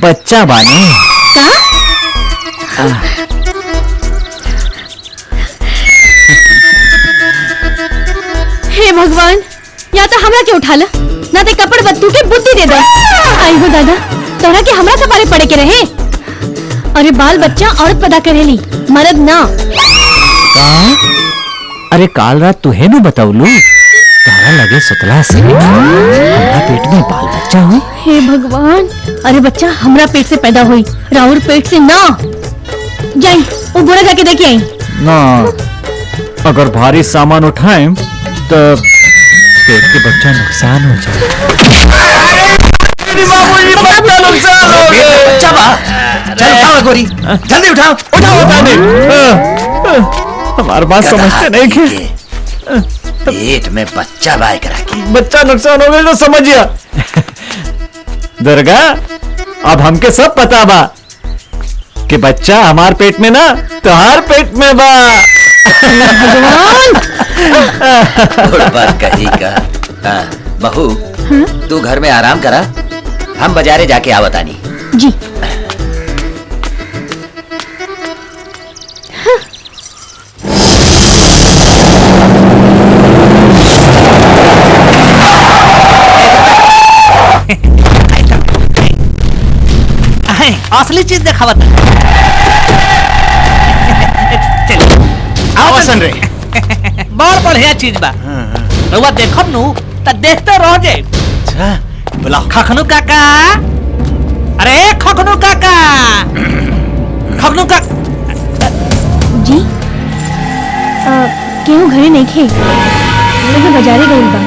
बच्चा बाने। हे भगवान, या तो हमरा के उठा ला, ना तो कपड़ बत्तू के बुद्धि दे दो। आई हो दादा, तोरा के हमरा कपारे पड़े के रहे। अरे बाल बच्चा औरत पैदा करेली, मर्द ना। अरे काल रात तुहे नु बताउलू तारा लगे सुतला से हमरा पेट में बाल बच्चा हुई। हे भगवान, अरे बच्चा हमरा पेट से पैदा हुई, राउर पेट से ना। जाई वो बोरा जाके देखी आई। ना, अगर भारी सामान उठाएं तो पेट के बच्चा नुकसान हो जाए। बच्चा बा, चल उठाओ गोरी, जल्दी उठाओ हमारे बात समझते नहीं कि पेट में बच्चा बाय करा के बच्चा नुकसान हो गया तो समझिए। दुर्गा, अब हमके सब पता बा कि बच्चा हमार पेट में ना तुम्हार पेट में बा। बात कही का। बहू, तू घर में आराम करा, हम बाजारे जाके आवतानी। जी। असली चीज देखावत आवासन रे बड़ बढ़िया चीज बा। रउआ देखब नु त देखते रह जाए। अच्छा बुलाओ। खखनू काका, अरे खखनू काका, खखनू का जी केहू घरे नहीं खे, लेकिन बाजारे गइल बा।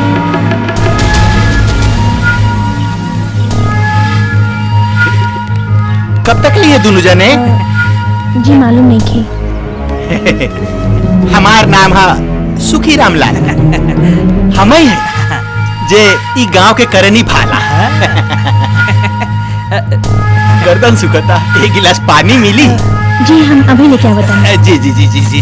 कब तक लिए दोनों जने? जी मालूम नहीं खे। हमार नाम है सुखी रामलाल। हम ही है जे ई गांव के करनी भाला। गर्दन सुखता, एक गिलास पानी मिली? जी हम अभी लेके आवत हैं। जी जी जी जी जी।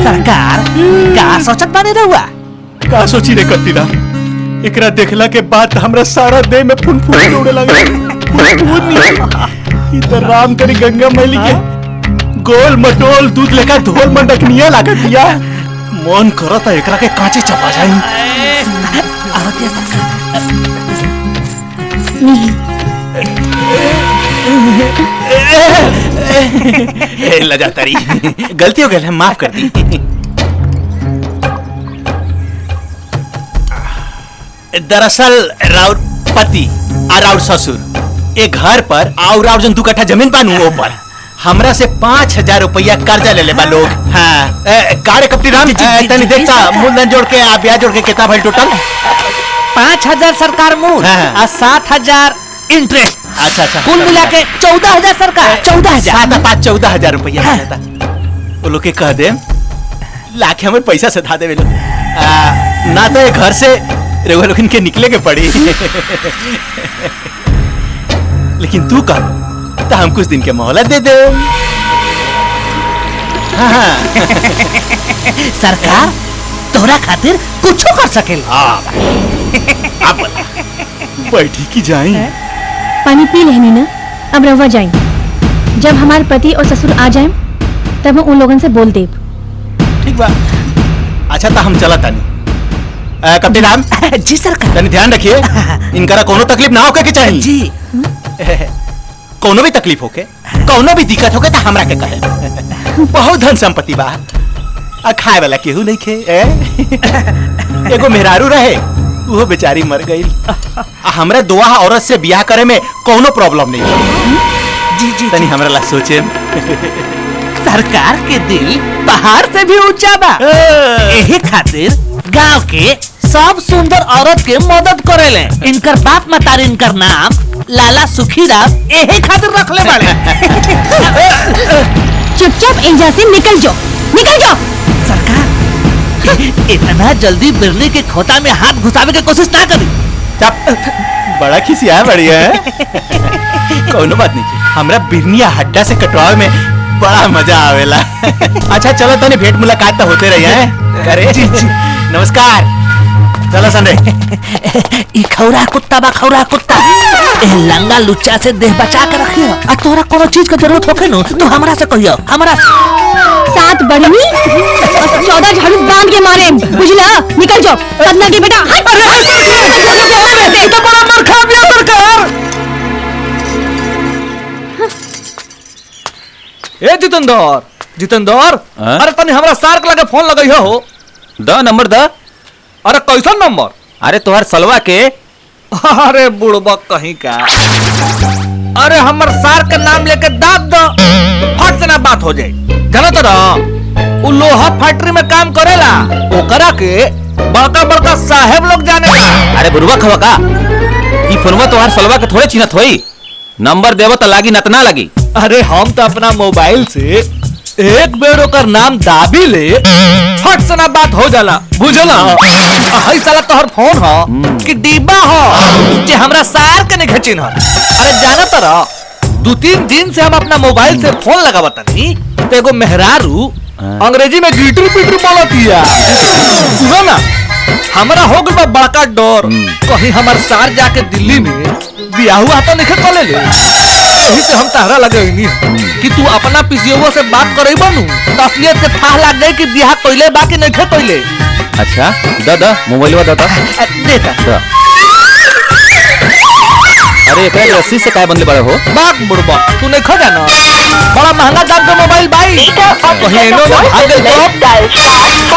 सरकार का सोचत बानी रहुआ? का सोची रे कत्तीरा? एकरा देखला के बाद हमरा सारा देह में फुनफुन उड़े लगा। इधर राम करी गंगा मैली के गोल मटोल दूध लेकर धोल मंडक निया लागत दिया। मन करता एकरा के कांचे चपा जाई। नहीं लजा तारी, गलती हो गई है, माफ कर दी। दरअसल राउर पति और राउर ससुर एक घर पर और राउर जन 2 कट्ठा जमीन पानू ऊपर हमरा से 5000 रुपया कर्जा ले बा लोग। हाँ कारे कपटी राम तनी देखता मूलधन जोड़ के आ ब्याज जोड़ के कितना भइल टोटल? 5000 सरकार मूल और 7000 इंटरेस्ट। अच्छा अच्छा, कुल मिला के 14000 सरकार। 14000 7 5 14000 रुपया वो लोग के कह दे लाख हमें पैसा से धा देवे लोग। ना तो ये घर से रेवा लोग इनके निकले के पड़ी। लेकिन तू कर तो हम कुछ दिन के मोहलत दे दे। हाँ। सरकार तोरा खातिर कुछ कर सकेल। अब बैठी की जाए। पानी पी लेनी ना, अब रवा जाए। जब हमारे पति और ससुर आ जाए तब हम उन लोगन से बोल देब। ठीक बा। अच्छा तो हम चला तानी। कप्तान राम जी सरकार। तनी ध्यान रखिए, इनकरा कोनो तकलीफ ना होके के चाहिए जी। कोनो भी तकलीफ होके, कोनो भी दिक्कत होके तो हमरा के कहे। बहुत धन संपत्ति बा, खाए वाला केहू नहीं खे। एगो मेहरारू रहे, वो बेचारी मर गई। हमरा दुआ औरत से ब्याह करे में कोनो प्रॉब्लम नहीं। जी जी तनी हमरा ला सोचे। सरकार के दिल पहाड़ से भी ऊंचा बा। यही खातिर गांव के सब सुंदर औरत के मदद करेले। इनकर बाप मतारी इनकर नाम लाला सुखीराम यही खातिर रखले बाड़े। चुपचाप एजा से निकल जाओ, निकल जाओ। सरकार इतना जल्दी बिरली के खोता में हाथ घुसावे के कोशिश ना करी। बड़ा खिसिया बढ़िया है। कोनो बात नहीं, हमरा बिरनिया हड्डा से कटवावे में बड़ा मजा आवेला। अच्छा चलो तनी भेंट मुलाकात तो होते रही है। अरे नमस्कार। चलो सन रे। ई खौरा कुत्ता बा, खौरा कुत्ता। ए लंगा लुच्चा से देह बचा के रखियो। आ तोरा कोनो चीज के जरूरत होखे नु तो हमरा से कहियो, हमरा से। 7 बढ़नी 14 झाड़ू बांध के मारे, बुझला? निकल जाओ पदना के बेटा। हट। तो बड़ा मर खा गया सरकार। ए जितेंद्र अरे तनी हमरा सार्क लगे फोन लगई हो। द नंबर द। अरे कैसन नंबर? अरे तोहर सलवा के। अरे बुड़बक कहीं का। अरे हमर सार का नाम लेके दाब दो, फट से ना बात हो जाए। जाना तो ना वो लोहा फैक्ट्री में काम करेला, ओकरा के बड़का बड़का साहेब लोग जाने ला। अरे बुरबा खवा का ई फोनवा तोहार सलवा के थोड़े चिन्हत होई, नंबर देव तो लागी न त ना लागी। अरे हम तो अपना मोबाइल से एक बेर ओकर नाम दाबी ले, फट से ना बात हो जाला, बुझला। हई साला तोहर फोन हो कि डिब्बा हो जे हमरा सार के नहीं खचिन हो। अरे जाना तरा 2-3 दिन से हम अपना मोबाइल से फोन लगावतनी, तो एगो मेहरारू अंग्रेजी में गिटरी पिटरी बोलतिया। सुनो ना, हमरा हो गइल बा बड़का डर, कहीं हमार सार जाके दिल्ली में बियाह हुआ तो नहीं कर ले। यही से हम तारा लगैनी कि तू अपना पिसियों से बात करे बनू, तो असलियत से फाह लग गई कि बियाह कइले बा कि नहीं कइले। अच्छा दादा मोबाइलवा दादा देता। अरे एकरा रस्सी से काय बनले बड़े हो? बात बुड़बा तू नहीं खा जाना, बड़ा महंगा दाम का मोबाइल भाई, कहीं एनो ना भाग गइल तो।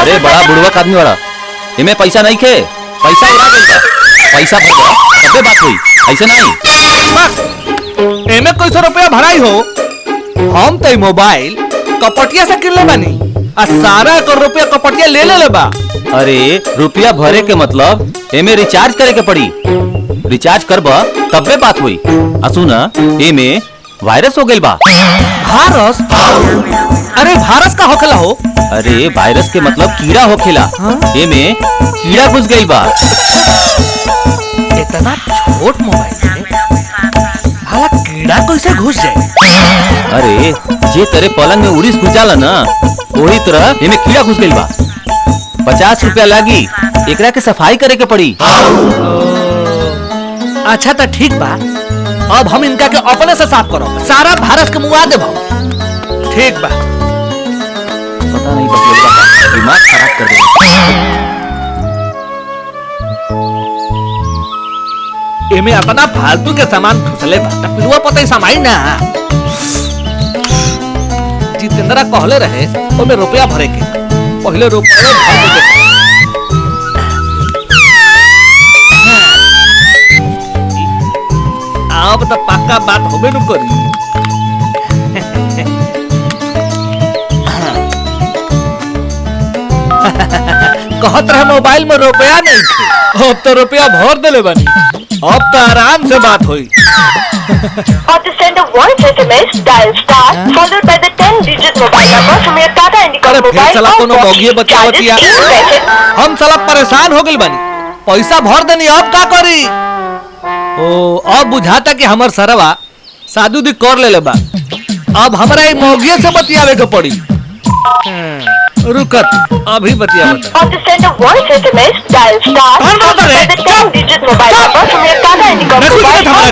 अरे बड़ा बुड़वा आदमी बड़ा, इमे पैसा नहीं खे, पैसा उड़ा गइल बा, पैसा भरवा तबे बात हुई, ऐसे नहीं। बस एमे कोई 100 रुपया भराई हो, हम तो मोबाइल कपटिया से किनले बानी, आ सारा कर रुपया कपटिया ले ले बा। अरे रुपया भरे के मतलब एमे रिचार्ज करे के पड़ी, रिचार्ज करबा तबे बात हुई। सुना एमे वायरस हो गइल बा। वायरस? अरे वायरस का होखेला हो? अरे वायरस के मतलब कीड़ा होखेला, एमे कीड़ा घुस गइल बा। इतना छोट मोबाइल में भाला कीड़ा कैसे घुस जाए? अरे जे तेरे पलंग में उड़ीस घुस जाला ना, वही तरह एमे कीड़ा घुस गइल बा। 50 रुपया लागी, एकरा के सफाई करे के पड़ी। अच्छा तो ठीक बा, अब हम इनका के अपने से साफ करो, सारा वायरस के मुआ देबो। ठीक बा। पता नहीं बस लोग का दिमाग खराब कर देगा। एमे अपना फालतू के सामान घुसले बा, त पिलुआ पता ही समाई ना। जितेंद्रा कहले रहे ओमे रुपया भरे के, पहले रुपया भर दे। अब तो पक्का बात होबे न करी। कहत रहे मोबाइल में रुपया नहीं थे, अब तो रुपया भर देले बानी, अब तो आराम से बात हुई। Or to send a voice SMS, dial star followed by the 10-digit mobile number from your Tata Indica अरे फिर mobile साला कोनो or बगिए बतियावतिया, हम साला परेशान हो गइल बानी, पैसा भर देनी, अब का करी? ओ अब बुझाता कि हमर सरवा सादुदी कर लेले बा, अब हमरा ई मौगिए से बतियावे के पड़ी। रुकत अभी बतियावत। Or to send a voice SMS, dial star followed by the 10-digit mobile number from your Tata Indica mobile or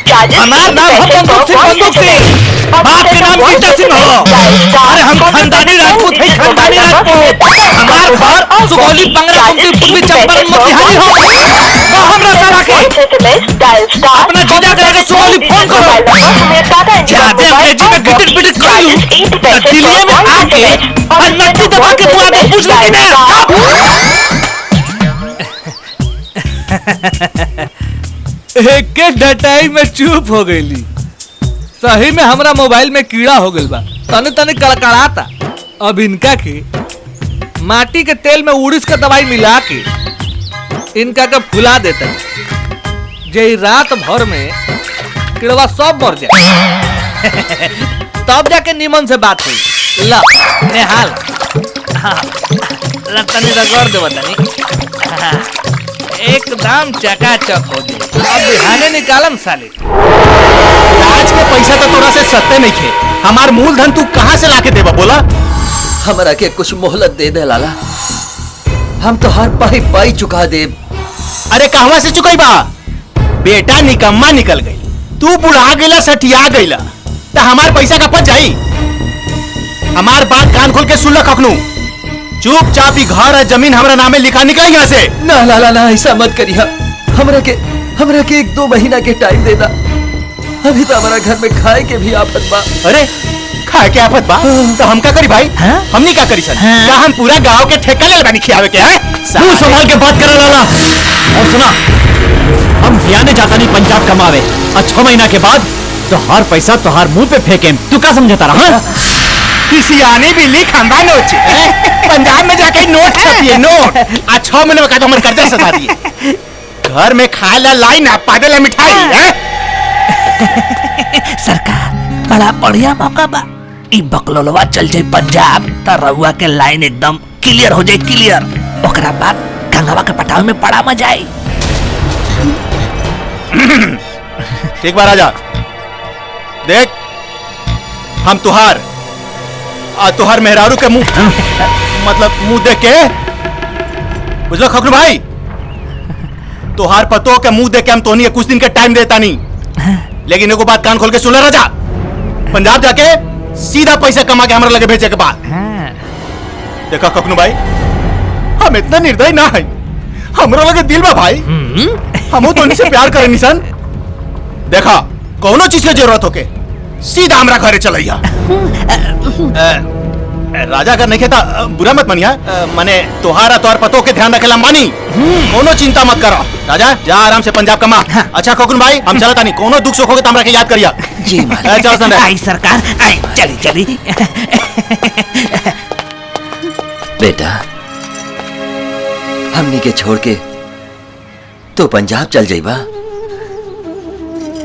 charges हमार नाम है बंदूक सिंह, बाप के नाम गीता सिंह हो। अरे हम खानदानी राजपूत है, खानदानी राजपूत। हमार घर सुगौली बंगरा कुंती पूर्वी चंपारण मोतिहारी हो। वो हमरा सारा के अपना जीजा करके सुगौली फोन करो, जाते अंग्रेजी में गिटिट पिटिट कर लूं, दिल्ली में आके और नट्टी दबा के बुआ को पूछ लूंगी ना। एक के डटाई में चुप हो गईली, सही में हमरा मोबाइल में कीड़ा हो गइल बा, तने तने कड़कड़ाता। अब इनका के माटी के तेल में उड़ीस का दवाई मिला के इनका के फुला देता, जे रात भर में कीड़वा सब मर जाए। तब जाके निमन से बात हुई। ला नेहाल, ला तनी रगड़ दे तनी, एकदम चकाचक हो जाए। अब बिहाने निकालम साले। आज के पैसा तो तोरा से सत्ते नहीं खे, हमार मूलधन तू कहाँ से लाके देबा बोला? हमरा के कुछ मोहलत दे दे लाला, हम तो हर पाई चुका दे। अरे कहवा से चुकाई बा? बेटा निकम्मा निकल गई, तू बुढ़ा गईला, सठिया गईला, तो हमार पैसा का पच जाई? हमार बात कान खोल के सुन ला कखनू, चुपचाप ही घर है जमीन हमरा नामे लिखा, निकल यहाँ से। ना लाला ना, ऐसा मत करिया, हमरा के 1-2 महीना के टाइम देना, अभी तो हमारा घर में खाए के भी आफत बा। अरे खाए के आफत बा तो हम क्या करी भाई? हमनी क्या करी सन? क्या हम पूरा गांव के ठेका ले बानी खियावे के? है मुंह संभाल के बात करा लाला। और सुना, हम जियाने जाता नहीं पंजाब कमावे, और 6 महीना के बाद तो हर पैसा तोहार मुंह पे फेंके। तू क्या समझता रहा? किसी आने बिल्ली खानदान नोच पंजाब में जाके नोट छपिए नोट। आज 6 महीने में का तो हमारे कर्जा सता दिए। घर में खाए ला लाई ना पादे ला मिठाई है। सरकार बड़ा बढ़िया मौका बा। ई बकलोलवा चल जाए पंजाब त रउआ के लाइन एकदम क्लियर हो जाए क्लियर। ओकरा बाद गंगवा के पटाव में बड़ा मजा आई। एक बार आजा देख हम तुहार तुहार मेहरारू के मुंह मतलब मुंह देख के बुझलो खखरू भाई तुहार पतो के मुंह देख के हम तोहनी कुछ दिन के टाइम देता नहीं। लेकिन एगो बात कान खोल के सुन ले राजा, पंजाब जाके सीधा पैसा कमा के हमारे लगे भेजे के बाद देखा खखरू भाई हम इतना निर्दयी ना है। हमरा लगे दिल बा भाई, हम तो से प्यार करे निशान। देखा कोनो चीज के जरूरत होके सीधा हमरा घरे चलैया। राजा अगर नहीं कहता बुरा मत मानिया, माने तोहारा तोहार पतो के ध्यान रखेला मानी। कोनो चिंता मत करो राजा, जा आराम से पंजाब कमा। अच्छा खकुन भाई हम चलता नहीं, कोनो दुख सुख होगे तो हमरा के याद करिया। जी चल सन आई सरकार आई चली चली। बेटा हमनी के छोड़ के तो पंजाब चल जाइबा।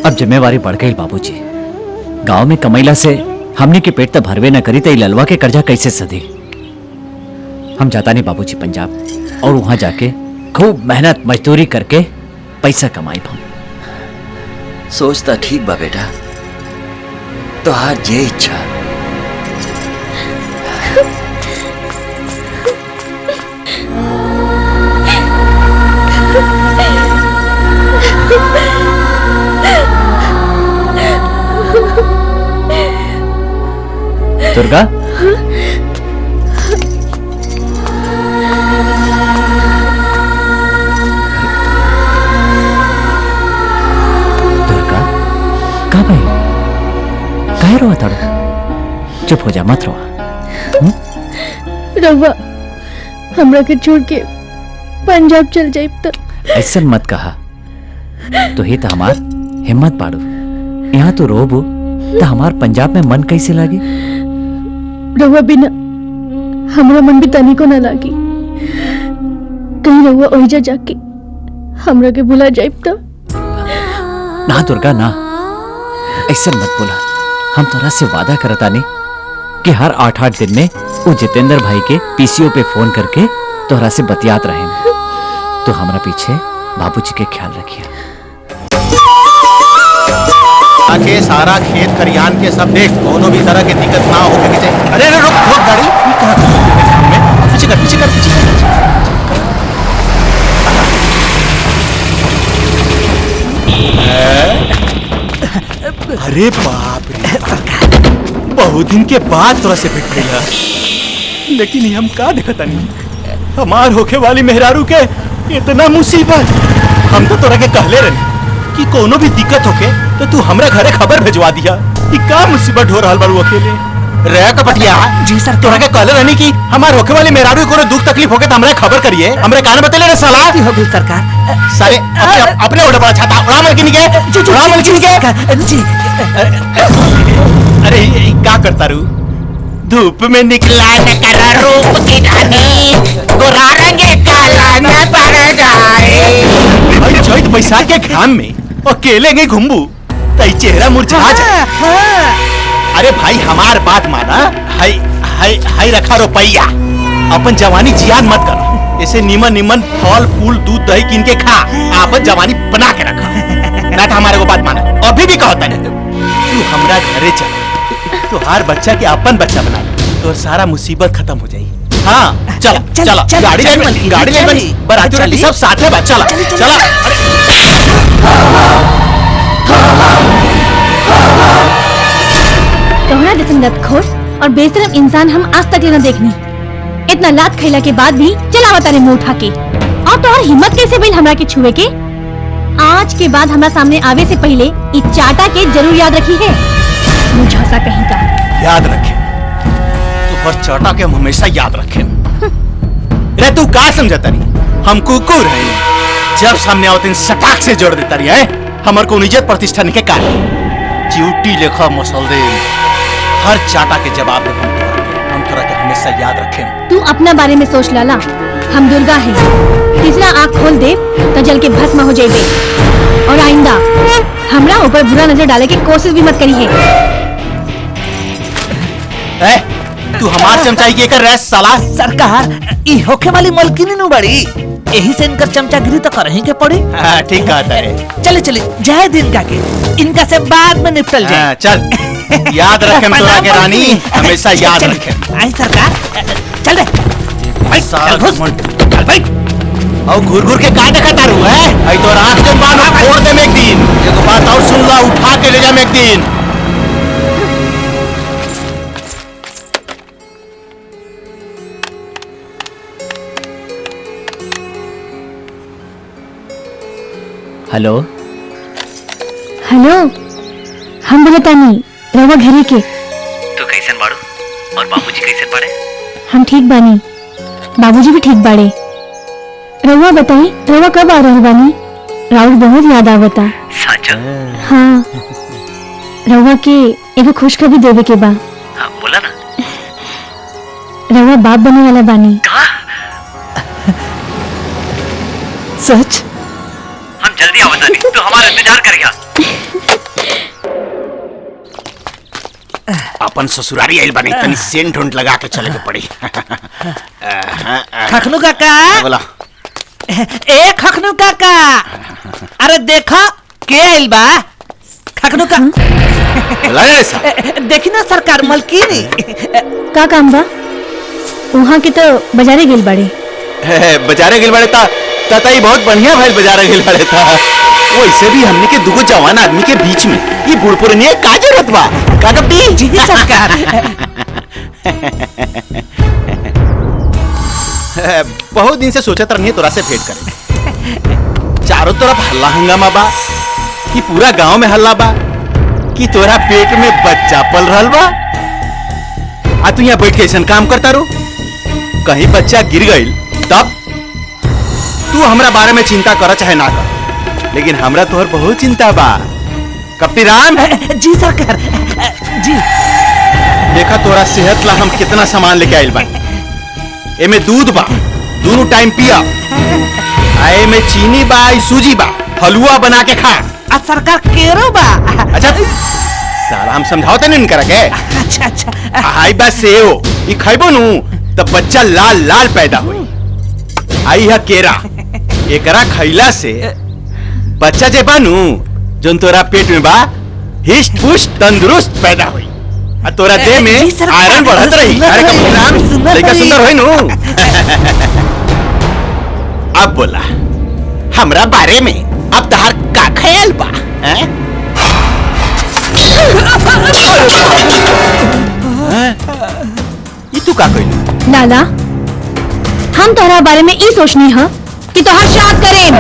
अब जिम्मेवारी बढ़ गई बाबूजी। गांव में कमैला से हमने के पेट तो भरवे न करी तो ललवा के कर्जा कैसे सधी। हम जाता नहीं बाबूजी पंजाब, और वहां जाके खूब मेहनत मजदूरी करके पैसा कमाई। हम सोचता ठीक बा बेटा, तोहार जे इच्छा। दुर्गा दुर्गा कहाँ भाई काहे रोआ ताड़ो? चुप हो जा मत रोआ। रउआ हमरा के छोड़ के पंजाब चल जाइब त ऐसा मत कहा। तो ही तो हमार हिम्मत बाड़ू। यहाँ तो रोबू तो हमार पंजाब में मन कैसे लागी? रउआ बिना हमरा मन भी तनिको ना लागी। कहीं रउआ ओहिजा जाके हमरा के भुला जाइब त? ना दुर्गा ना, ऐसा मत बोला। हम तोरा से वादा करता नहीं कि हर 8-8 दिन में वो जितेंद्र भाई के पीसीओ पे फोन करके तोरा से बतियात रहे। तो हमरा पीछे बाबूजी के ख्याल रखिए। आके सारा खेत खरियान के सब देख, कोनो भी तरह की दिक्कत ना हो के। अरे रुक रुक गाड़ी पीछे कर पीछे कर पीछे कर। अरे बाप रे, बहुत दिन के बाद तोरा से भेट गया। लेकिन ये हम का देखता नहीं, हमार होके वाली मेहरारू के इतना मुसीबत। हम तो तोरा के कहले रहे कि कोनो भी दिक्कत होके तो तू हमरा घरे खबर भेजवा दिया। कि का मुसीबत हो रहल बारू अकेले रे कपटिया। जी सर तोरा के कहले रहनी कि हमार होके वाली मेहरारू को कोनो दुख तकलीफ होके तो हमरा खबर करिए। हमरे कान बतेले रे साला। हो गई सरकार। सारे अपने उड़ा बड़ा छाता उड़ा मलकिन के उड़ा मलकिन के जी। अरे ये का करता रू? धूप में निकला न करा रूप की रानी, गोरा रंगे काला न पड़ जाए। भाई चैत बैसाख के घाम में अकेले गई घुम्बू तई चेहरा मुरझा जाए। अरे भाई हमार बात माना, हाय हाय हाय रखा रुपया, अपन जवानी जियान मत कर। ऐसे नीमन नीमन फल फूल दूध दही किन के खा, अपन जवानी बना के रखा। ना तो हमारे को बात माना, अभी भी कहता नहीं तू हमरा घरे चल, तो हर बच्चा के अपन बच्चा बना ले, तो सारा मुसीबत खत्म हो जाएगी। हाँ चल चल गाड़ी ले गाड़ी ले बनी बराती राती सब साथ में चला चला। तोहरा जैसन लतखोर और बेशरम इंसान हम आज तक न देखनी। इतना लात खैला के बाद भी चलावा तारे मुंह उठा के। और तोहर हिम्मत कैसे भइल हमरा के छुए के? आज के बाद हमरा सामने आवे से पहले इ चाटा के जरूर याद रखी है। मुझासा कहीं का याद रखे तो हर चाटा के हम हमेशा याद रखे। रे तू का समझता नहीं, हम कुकुर हैं। जब सामने आओ तीन सटाक से जोड़ देता रही है। हमार को इज्जत प्रतिष्ठा नहीं के कारण चिउटी लेखा मसल दे। हर चाटा के जवाब दे हम तोरा के हमेशा याद रखें। तू अपना बारे में सोच लाला, हम दुर्गा हैं। तीसरा आँख खोल दे तो जल के भस्म हो जाइबे। और आइंदा हमरा ऊपर बुरा नजर डाले की कोशिश भी मत करी है। तू हमार चमचाई के कर रहे साला। सरकार ई होखे वाली मलकिनी नु बड़ी, यही से इनकर चमचागिरी तो करही के पड़ी। हाँ ठीक कहता है। चले चले जय दिन का के इनका से बाद में निपटल जाए। चल याद रखें तोरा के रानी, हमेशा याद रखें। आई सरकार चल रे साल चल भाई। और घूर घूर के काटे का तारू है। आई तो रात के बाद फोड़ दे एक दिन। ये तो बात और सुन ला, उठा के ले जा एक दिन। हेलो हेलो, हम बोलतानी रवा घरे के। तू कैसन बाड़ू और बाबूजी कैसन बाड़े? हम ठीक बानी, बाबूजी भी ठीक बाड़े। रवा बताई रवा कब आ रही बानी? राउर बहुत याद आवता। साचा? हाँ, रवा के एगो खुशखबरी देवे के बा। हाँ बोला ना। रवा बाप बने वाला बानी। सच? हम जल्दी आवता नहीं, तू हमारा इंतजार करेगा। अपन ससुरारी आइल बने, तनी सेंट ढूंढ लगा के चले के पड़ी। खखनू काका, बोला ए खखनू काका, अरे देखो के आइल बा। खखनू का देखी ना सरकार मलकिनी। का काम बा? वहाँ के तो बाजारे गेल बाड़े। बाजारे गेल बड़े ता तताई बहुत बढ़िया भाई बाजारे गेल बड़े था। वैसे भी हमने के दुगो जवान आदमी के बीच में ये बुढ़पुरनिया का जरूरत बा? का कपटी जी सरकार। बहुत दिन से सोचत रहनी तोरा से भेंट करे। चारों तरफ हल्ला हंगामा बा कि पूरा गांव में हल्ला बा कि तोरा पेट में बच्चा पल रहल बा। आ तू यहाँ बैठ के ऐसा काम करता रो, कहीं बच्चा गिर गईल तब तू हमरा बारे में चिंता कर चाहे ना कर, लेकिन हमरा तोहर बहुत चिंता बा। कपटी राम। जी सरकार जी। देखा तोरा सेहत ला हम कितना सामान लेके आइल बा। एमे दूध बा, दोनों टाइम पिया। आए में चीनी बा, सूजी बा, हलवा बना के खा। आ सरकार केरो बा। अच्छा साला हम समझाओ तने इनकरा के। अच्छा अच्छा। हाई बा सेव, ई खइबो नु तब बच्चा लाल लाल पैदा होई। आई है केरा, एकरा खइला से बच्चा जे बानू जोन तोरा पेट में बा हिस्ट पुष्ट तंदुरुस्त पैदा होई। आ तोरा देह में आयरन बढ़त रही। अरे कपटी राम लइका सुंदर होई नु। अब बोला हमरा बारे में अब तहार का ख्याल बा? ये तू का कइलू? लाला, हम तोहरा बारे में ई सोचनी है कि तोहर श्राद्ध करें।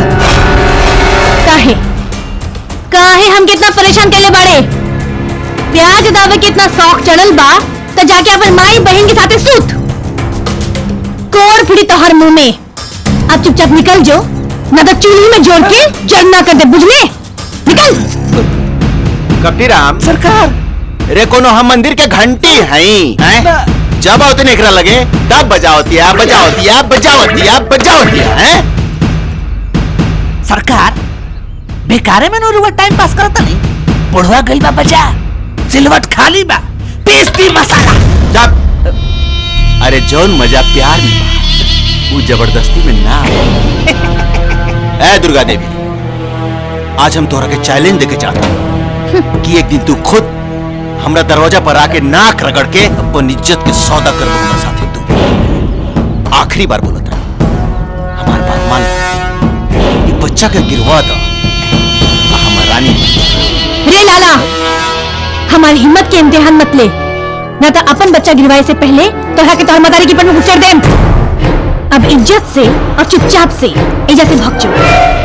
काहे काहे हम कितना परेशान केले बाड़े? प्याज दावे के इतना शौक चढ़ल बा तो जाके अपन माई बहन के साथे सूत। कोर फिरी तोहर मुंह में। अब चुपचाप निकल जो, ना तो चूल्ही में जोड़ के जलना कर दे, बुझले? निकल। कपटी राम सरकार रे कोनो हम मंदिर के घंटी हैं? जब आवते निकरा लगे तब बजावतिया बजावतिया बजावतिया बजावतिया हैं? सरकार बेकारे में नोरुआ टाइम पास करता नहीं। बुढ़वा गइल बा बाजार, सिलवट खाली बा, पेस्टी मसाला। जब अरे जौन मजा प्यार में बा वो जबरदस्ती में ना। ए दुर्गा देवी, आज हम तोरा के चैलेंज देके चाहता हूं कि एक दिन तू खुद हमरा दरवाजा पर आके नाक रगड़ के अपन इज्जत के सौदा कर लो हमारे साथ। तू आखिरी बार बोला था, हमार बात मान ले। ये बच्चा के गिरवा दो, हमार रानी। रे लाला, हमारी हिम्मत के इम्तिहान मत ले, ना तो अपन बच्चा गिरवाए से पहले तोहरा के तोहर मदारी की पर में घुसेड़ देम। अब इज्जत से और चुपचाप से एजा से भाग जाओ,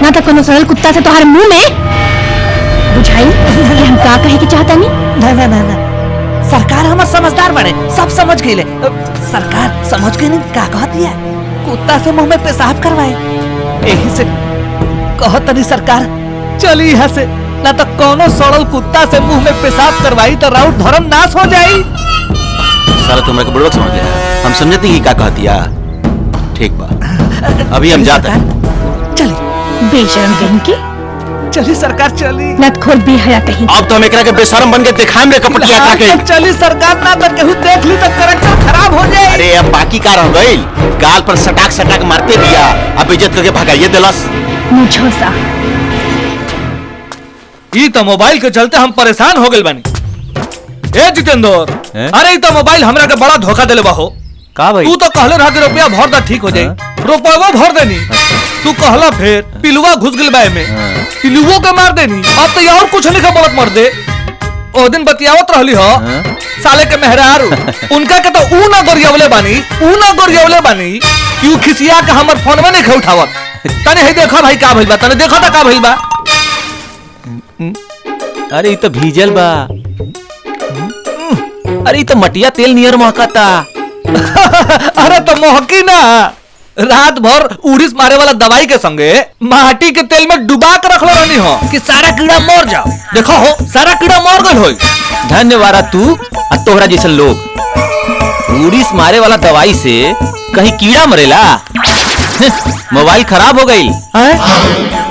ना तो कोनो सरल कुत्ता से तोहर मुंह में बुझाई कि हम का कहे के चाहता नहीं। ना ना ना ना, सरकार हमार समझदार बने, सब समझ गए। सरकार समझ गए नहीं का कहती है? कुत्ता से मुंह में पेशाब करवाए। यही से कहत नहीं सरकार चली यहाँ से ना तो कोनो सड़ल कुत्ता से मुंह में पेशाब करवाई तो राउत धर्म नाश हो जाई। साला तुमरा के बुड़बक समझ ले। हम समझते ही का कहतिया। ठीक बा, अभी हम जाते हैं। चली बेशरम कहीं की। चली सरकार चली। नत खोल बेहया कहीं। अब तो हम एकरा के बेशरम बन के दिखाएं रे कपटिया खा के। चली सरकार, ना तो केहू देख ली तो करेक्टर खराब हो जाए। अरे अब बाकी का रह गइल, गाल पर सटाक मारते दिया, अब इज्जत करके भगाइए दिलस। मुझो सा ई तो मोबाइल के चलते हम परेशान हो गए बानी। ए जितेंद्र, अरे ई तो मोबाइल हमरा के बड़ा धोखा देले बा हो। का भाई? तू तो कहले रहा कि रुपया भर दा ठीक हो जाई। रुपया भर देनी, तू कहला फिर पिलुआ घुस गइल बा में, पिलुओ के मार देनी। अब तो और कुछ नहीं बोलत मर दे। ओ दिन बतियावत रहली हो साले के मेहरारू, उनका के तो ऊ ना गोरियावले बानी क्यों खिसिया के हमर फोन में नहीं उठावत। तने हे देखा भाई का भइल बा, तने देखा था का भइल बा। अरे ये तो भीजल बा। अरे ये तो मटिया तेल नियर महकता। अरे तो मोहकी ना, रात भर उड़ीस मारे वाला दवाई के संगे माटी के तेल में डुबा के रखलो रहनी हो कि सारा कीड़ा मर जाओ। देखो हो सारा कीड़ा मर गइल होई। धन्यवाद तू और तोहरा जैसे लोग। उड़ीस मारे वाला दवाई से कहीं कीड़ा मरेला? मोबाइल खराब हो गई।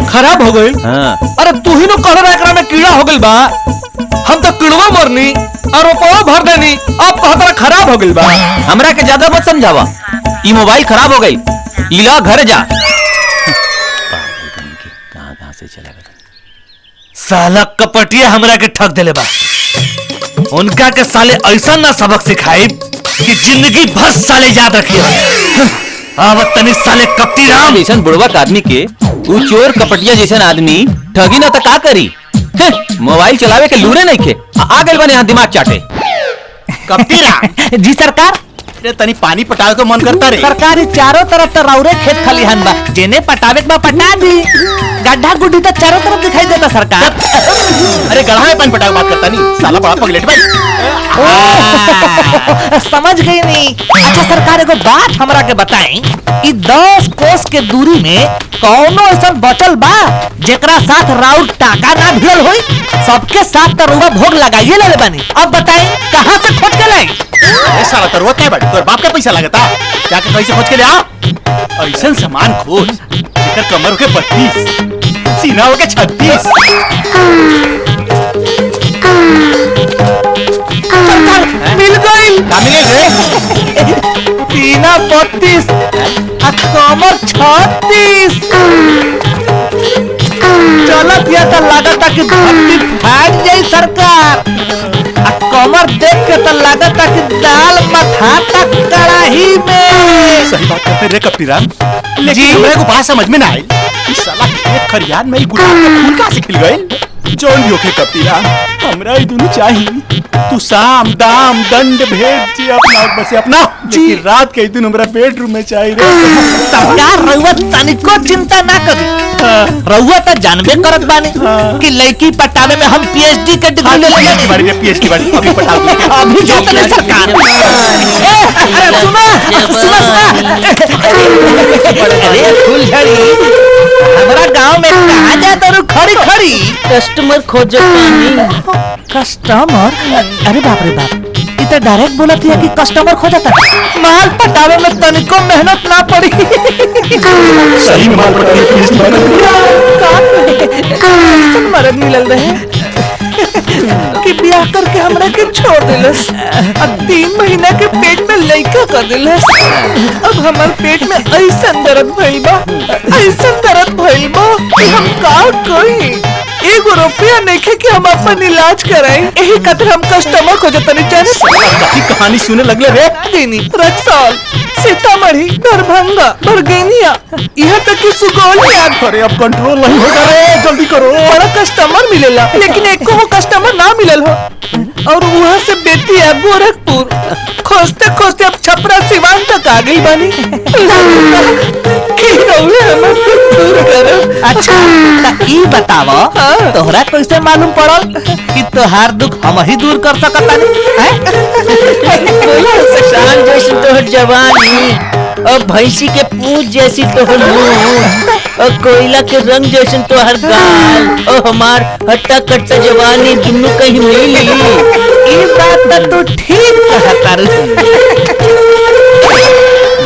खराब हो गई? हाँ। अरे तू ही नो कहले रहा एकरा में कीड़ा हो गइल बा। हम तो कीड़वा मरनी और रुपया भर देनी, अब कहत खराब हो गइल बा। हमरा के ज्यादा मत समझावा। ई मोबाइल खराब हो गई, इला घर जा। कहां से चला गया? साला कपटिया हमरा के ठग देले बा। उनका के साले ऐसा ना सबक सिखाई कि जिंदगी भर साले याद रखिए। अब तनी साले कपटी राम जैसन बुड़वक आदमी के ऊ चोर कपटिया जैसन आदमी ठगी ना तो का करी? मोबाइल चलावे के लूरे नहीं खे। आ गइल बने यहाँ दिमाग चाटे। कपटी राम जी सरकार। अरे तनी पानी पटावे को मन करता रे। सरकारी चारों तरफ तो रौरे खेत खलिहान बा, जेने पटावे बा पटा दी। गड्ढा गुड्ढी तो चारों तरफ दिखाई देता सरकार। अरे गढ़ा में पानी पटावे बात करता नहीं, साला बड़ा पगलेट भाई। समझ गई नहीं। अच्छा सरकार एगो बात हमरा के बताई, ई 10 कोस के दूरी में कौनो ऐसा बचल बा जेकरा साथ राउर टाका ना भिड़ल होई? सबके साथ तो रुआ भोग लगाइए ले बानी। अब बताई कहाँ से खोज के लाई? अरे साला तरुआ क्या बैठ, तोर बाप का पैसा लगता, जाके कैसे खोज के ले आ। ऐसा सामान खोज जेकर कमर के 32, सीना हो के 36। मिल गई। सीना 32 और कमर 36। चलत या तो लागता कि धरती फाट जाई सरकार। कमर देख के तो लागता कि दाल मथा तक कड़ाही में। सही बात करते रे कपटी राम, लेकिन हमरे को बात समझ में ना आई। इस साला खेत खरियान में ही गुलाब का फूल कहाँ से खिल गए? जोन भी होके कपटी राम, हमरा ही दोनों चाहिए। तू साम दाम दंड भेद जी अपना बसे अपना, लेकिन रात के दिन हमरा बेडरूम में चाहिए रे। सरकार रउआ तनिको चिंता ना करी। रउआ तो जानबे करत बानी कि लड़की पटावे में हम पीएचडी के डिग्री ले लेनी। हमारी ने पीएचडी वाली अभी पटा दी। अभी जो तने सरकार। अरे सुना। अरे फुलझड़ी, हमारा गांव में कहाँ जाता रू खड़ी? कस्टमर खोज पानी। कस्टमर? अरे बाप रे बाप, ये तो डायरेक्ट बोलत है कि कस्टमर खोजता। माल पटावे में तनिको मेहनत ना पड़ी। सही में माल पटावे मरद मिलल रहे कि ब्याह करके हमरा के छोड़ दिलस। अब 3 महीना के पेट में लइका कर दिलस। अब हमार पेट में ऐसन दर्द भइल बा कि हम का करी? एगो रुपया नइखे कि हम अपन इलाज कराई। यही खातिर हम कस्टमर खोजतनी। जाने कहानी सुने लगले रे। देनी रक्सौल, सीतामढ़ी, दरभंगा, बरगेनिया, यहाँ तक कि सुगौल याद। अरे अब कंट्रोल नहीं हो रहा है, जल्दी करो। बड़ा कस्टमर मिलेला, लेकिन एको वो कस्टमर ना मिलल हो। और वहाँ से बेतिया गोरखपुर खोजते अब छपरा सिवान तक आ गई बानी। अच्छा ई बतावा, तोहरा कैसे मालूम पड़ल कि तोहार दुख हम ही दूर कर सकत बानी? शान जैसे तोहर जवानी और भैंसी के पूंछ जैसी तोहर मुंह और कोयला के रंग जैसन तोहर गाल और हमार हट्टा कट्टा जवानी दुनू कहीं मिली। ये बात तो ठीक कहता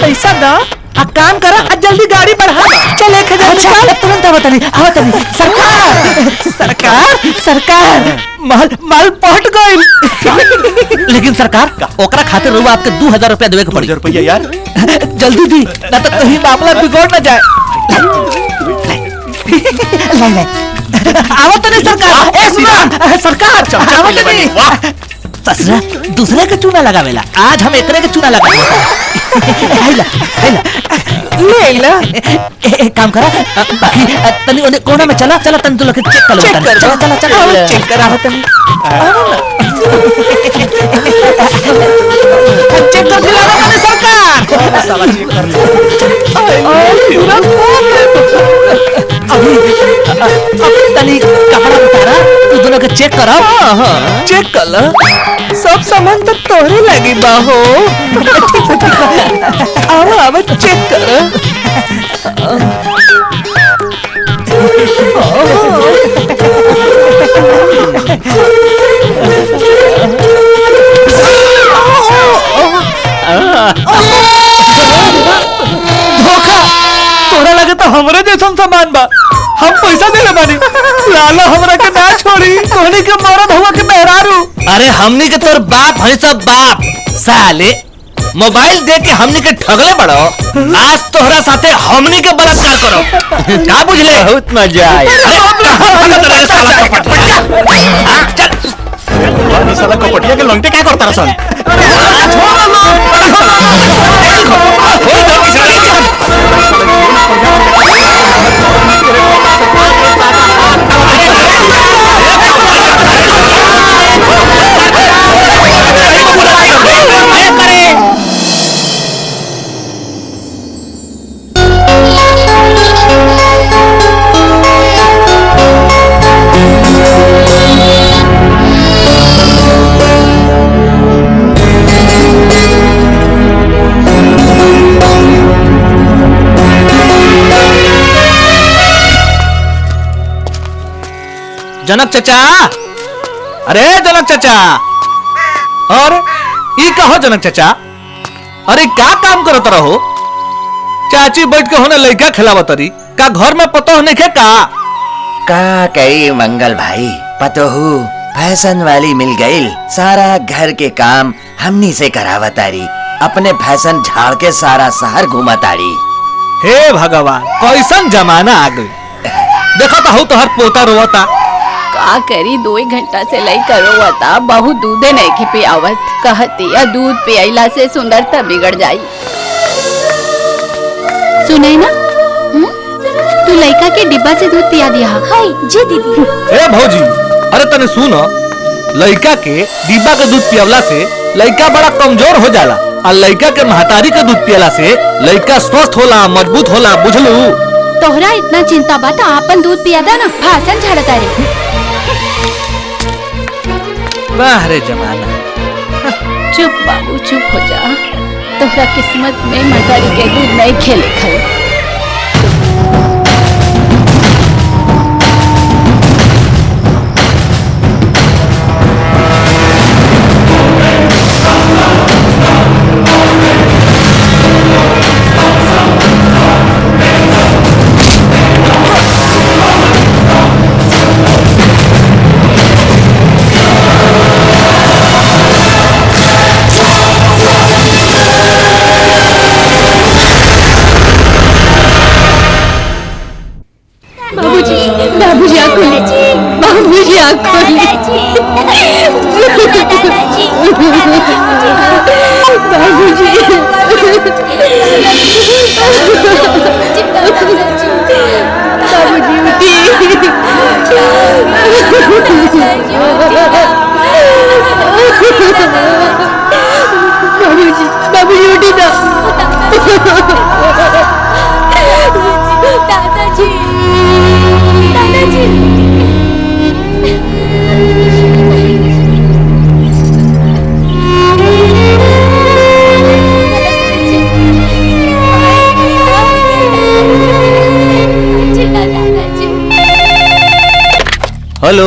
ऐसा ना आ काम करा आ जल्दी गाड़ी बढ़ा चल 1000 तुरंत आवतनी सरकार सरकार सरकार माल माल पहुंच गई। लेकिन सरकार ओकरा खातिर रुआ आपके 2000 रुपया देवे के पड़ी। रुपया यार जल्दी दी ना तो कहीं मामला बिगड़ ना जाए। ले आवत नहीं सरकार ए सुना सरकार आवत नहीं ससुरा दूसरे के चूना लगावेला आज हम एकरे के चूना लगावेला ले ला एक काम करा बाकी तनी ओने कोना में चला चला तनी तो लोग चेक कर लो चला चला चला चेक करा हो तनी चेक कर दिला मैंने सरकार साला चेक कर ले अभी तनी कपड़ा उतारा तू दोनों के चेक करा चेक कर लो सब सामान तो तोरे लगी बाहो अब चेक कर धोखा तोरा लगे तो हमरे जैसन सामान बा हम पैसा दे बानी लाला हमरा के ना छोड़ी तोहनी के मरद हुआ के मेहरारू। अरे हमनी के तोर बाप है सब बाप साले मोबाइल दे के हमनी के ठगले बड़ो आज तोहरा साथे हमनी के बलात्कार करो का बुझले बहुत मजा आया। साला कपटिया के लंगटे क्या करता सन जनक चचा अरे जनक चचा और ई कहो जनक चचा अरे क्या काम करत रहो चाची बैठ के होने लड़का खिलावत रही का घर में पतो नहीं खे का कई मंगल भाई पतोहू फैशन वाली मिल गई सारा घर के काम हमनी से करावतारी अपने फैशन झाड़ के सारा शहर घुमातारी। हे भगवान कैसन जमाना आ गई देखो तो हूँ तोहर पोता रोता का करी 2 घंटा से लई करोवता बहुत दूधे नहीं के पियावत कहती या दूध पियला से सुंदरता बिगड़ जाई। सुनाई ना तू लड़का के डिब्बा से दूध पिया दिया हाय जी दीदी। ए भौजी अरे तने सुनो लड़का के डिब्बा के दूध पियवला से लड़का बड़ा कमजोर हो जाला और लड़का के महतारी के दूध पियला से लड़का स्वस्थ होला मजबूत होला बुझलू। तोहरा इतना चिंता बा तो आपन दूध पिया दा ना भाषण झाड़ता रे। वाह रे जमाना चुप बाबू चुप हो जा तोहरा किस्मत में महतारी के दूध नहीं खेले खाए। बाबूजी आँख खोले बाबूजी आँख खोले बाबूजी बाबूजी उठी ना दादाजी दादाजी हेलो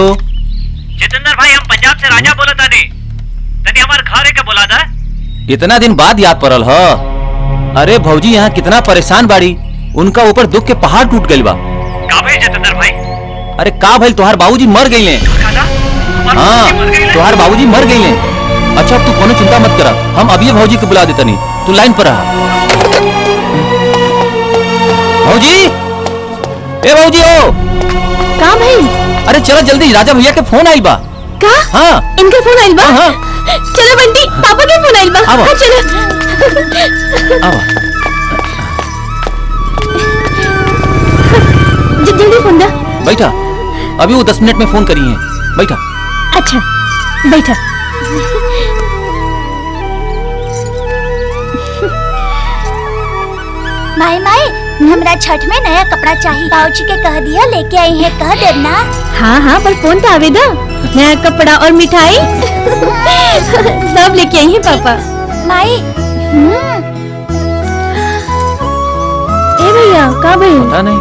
जितेंद्र भाई, हम पंजाब से राजा बोला था तनी हमार घर है के बोला था। इतना दिन बाद याद पड़ल ह। अरे भौजी यहाँ कितना परेशान बाड़ी, उनका ऊपर दुख के पहाड़ टूट गइल बा। का भाई जितेंद्र भाई? अरे का भइल, तोहार बाबूजी मर गइले। हाँ, तोहार बाबूजी मर गइले। अच्छा अब तू कोनो चिंता मत करा, हम अभी भौजी को बुला देतनी, तू लाइन पर रहा। भौजी, ए भौजी हो। का भाई? अरे चलो जल्दी, राजा भैया के फोन आइल बा। का? हाँ। इनका फोन आइल बा? हाँ। चलो बंटी, पापा के फोन आइल बा। आवा। हाँ, चलो। आवा। जल्दी फोन दा। बैठा, अभी वो 10 मिनट में फोन करी है। बैठा। अच्छा, बैठा। माई माई, हमरा छठ में नया कपड़ा चाहिए। बाबूजी के कह दिया लेके आई है, कह देना। हाँ हाँ, पर फोन तो आवेदा। नया कपड़ा और मिठाई सब लेके आई है पापा। माई ए भैया, का भाई? पता नहीं।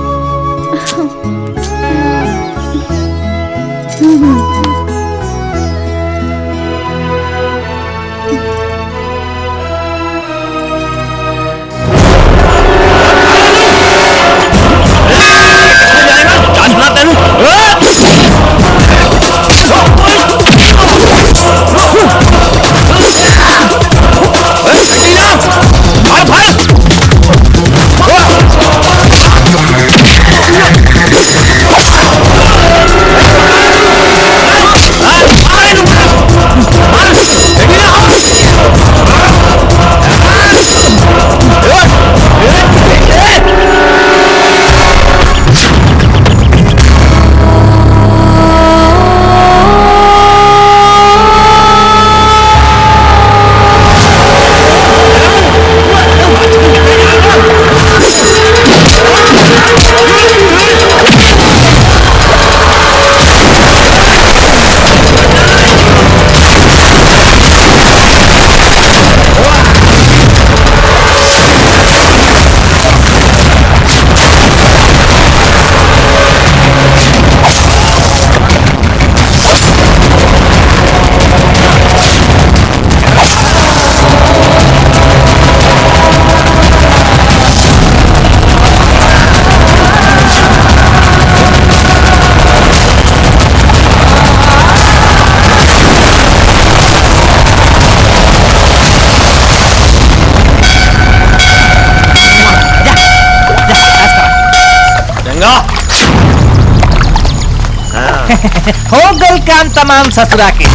हो गई काम तमाम ससुरा के।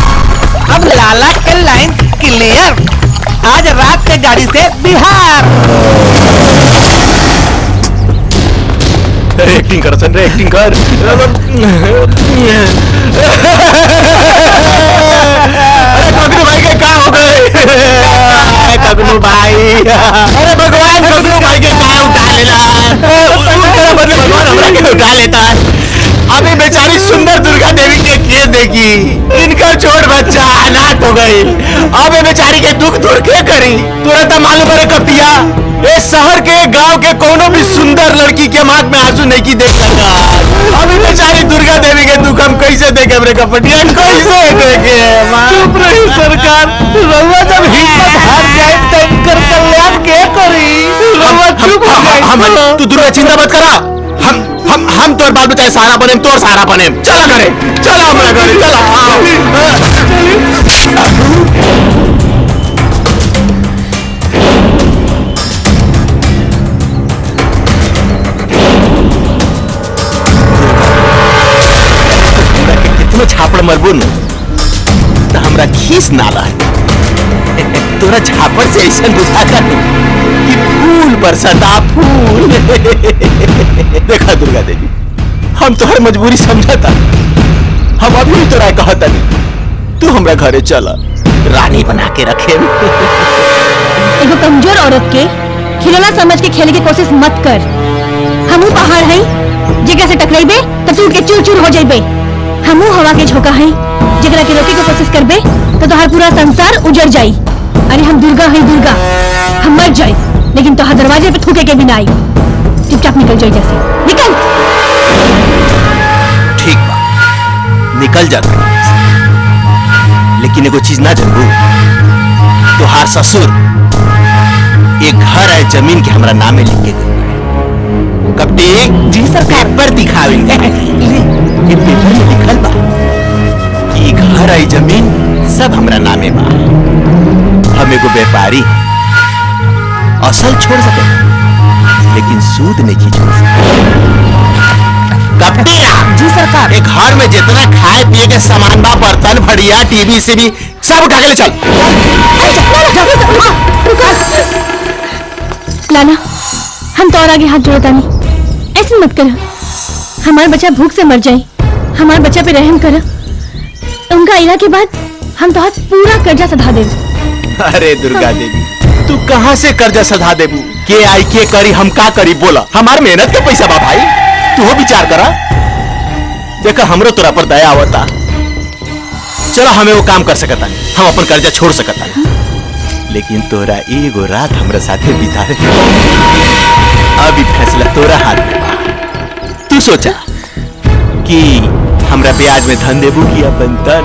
अब लाला के लाइन क्लियर। आज रात के गाड़ी से बिहार। एक्टिंग कर सन रे, एक्टिंग कर। अरे कगनू भाई के का हो गए? कगनू भाई, अरे भगवान कगनू भाई के का उठा लेला। बदले भगवान हमरा के उठा लेता। अभी बेचारी सुंदर दुर्गा देवी के देखी, इनका छोट बच्चा अनाथ हो गई। अब बेचारी के दुख दूर के करी। तुरंत मालूम पड़े कपिया, ये शहर के गांव के कोनो भी सुंदर लड़की के आंख में आंसू नहीं की देख लगा। अभी बेचारी दुर्गा देवी के दुख हम कैसे देखे? हमरे कपटिया कैसे देखे? चुप रही सरकार। रउआ जब हिम्मत हार जाए तो इनकर कल्याण के करी? रउआ चुप हो जाए। तू दुर्गा चिंता मत करा। हम तोर बाल बचाए सारा बने, तोर सारा बने। चला करे, चला हमारा घरे, कितने छापड़ मरबू न तो हमरा खीस नाला। तोरा छापड़ से ऐसा बुझाता कि फूल बरसता फूल। देखा दुर्गा देवी, हम तोहर मजबूरी समझता। हम अभी भी तोरा कहता नहीं, तू हमरा घरे चला, रानी बना के रखे। एगो कमजोर औरत के खिलौना समझ के खेले की कोशिश मत कर। हमू पहाड़ है, जेकरा से टकराइबे तो टूट के चूर चूर हो जाइबे। हमू हवा के झोंका है, जेकरा के रोके के कोशिश करबे तो तोहार पूरा संसार उजड़ जाई। अरे हम दुर्गा है, दुर्गा। हम मर जाए लेकिन तोहार दरवाजे पे थूके के भी ना आई। चुपचाप निकल जाए, जैसे निकल। ठीक बा, निकल जाता लेकिन एगो चीज ना जानबू तोहार ससुर एक घर है जमीन के हमरा नामे लिख के गए कपटी जी सर पेपर दिखावे ये पेपर में लिखल बा कि घर है जमीन सब हमरा नामे बा हम एगो व्यापारी असल छोड़ सके लेकिन सूद नहीं छोड़ सकते कपटिया जी सरकार एक घर में जितना खाए पिए के सामान बा बर्तन भड़िया टीवी से भी सब उठा के ले चल लाला हम तो और आगे हाथ जोड़ता नहीं ऐसे मत कर हमारा बच्चा भूख से मर जाए हमारे बच्चा पे रहम कर उनका इला के बाद हम तो पूरा कर्जा सधा दे अरे दुर्गा देवी तू कहां से कर्जा सधा देबू के आई के करी हम का करी बोला हमार मेहनत के पैसा बा भाई तू हो विचार करा देखा हमरो तोरा पर दया आवता चलो हमें वो काम कर सकता नहीं हम अपन कर्जा छोड़ सकता नहीं लेकिन तोरा एगो रात हमरा साथे बिता रहे अभी फैसला तोरा हाथ में बा तू सोचा कि हमरा ब्याज में धन देबू कि अपन तन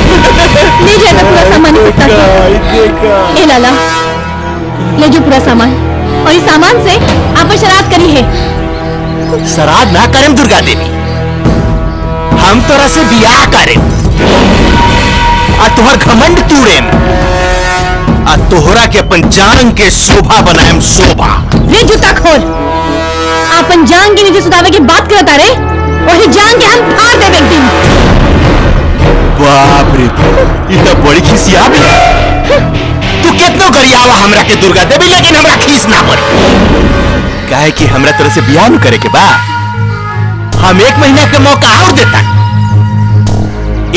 ले जाना पूरा सामान ए लाला ले जो पूरा सामान और इस सामान से आप शराब करी है शराब ना करें दुर्गा देवी हम तोरा से बियाह करें आ तोहर घमंड तूड़ेम आ तोहरा के अपन जान के शोभा बनाएम शोभा रे जूता खोल अपन जान के नीचे सुधावे की बात करता रे वही जान के हम फाड़ दे एक दिन बाप रे ये तो बड़ी खिसिया भी तू कितना गरियावा हमरा के दुर्गा देवी लेकिन हमरा खीस ना पड़ी काहे कि हमरा तरह से बियाह करे के बा हम 1 महीना के मौका और देता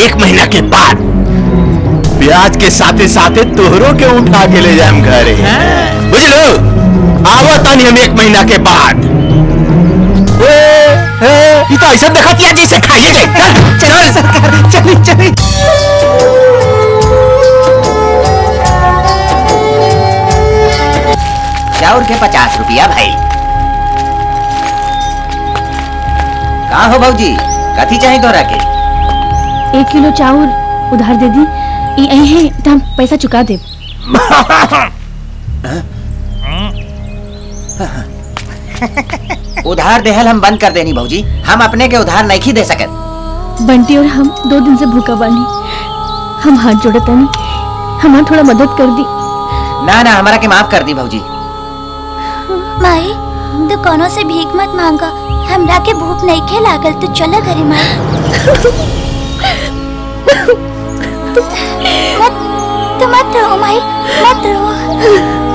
1 महीना के बाद ब्याज के साथे साथे तोहरों के उठा के ले जाएम घरे बुझलो आवो तानी हम 1 महीना के बाद ये तो ऐसा देखा किया जैसे खाइए गए चल सरकार चली चली चाउर के 50 रुपया भाई कहाँ हो भाजी कथी चाहिए तोरा के 1 किलो चाउर उधार दे दी यही है तो हम पैसा चुका दे उधार देहल हम बंद कर देनी भौजी हम अपने के उधार नहीं दे सकत बंटी और हम 2 दिन से भूखा बानी हम हाथ जोड़ता नहीं हमारा थोड़ा मदद कर दी ना ना हमारा के माफ कर दी भौजी माई तू कोनो से भीख मत मांगा हमरा के भूख नहीं खे लागल तू चला घरे माई मत रो माई मत रो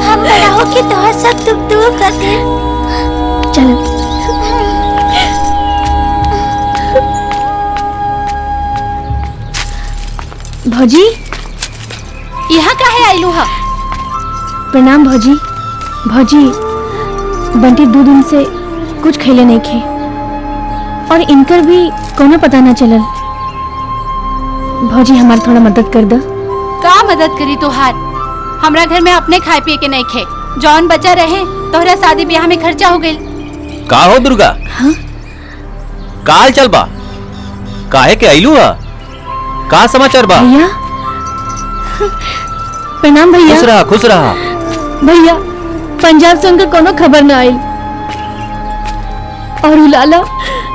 हम बड़ा हो के तोहर सब दुख दूर कर दे चलो भौजी यहाँ काहे आइलू हा प्रणाम भौजी भौजी बंटी 2 दिन से कुछ खैले नहीं खे और इनकर भी कोनो पता ना चलल भौजी हमार थोड़ा मदद कर द का मदद करी तोहार हमरा घर में अपने खाए पिए के नहीं खे जौन बचा रहे तोहरा शादी ब्याह में खर्चा हो गइल का हो दुर्गा हाँ? काल चल बा काहे के आइलू हा का समाचार बा भैया प्रणाम भैया खुश रहा भैया पंजाब से उनका कोनो खबर ना आई और लाला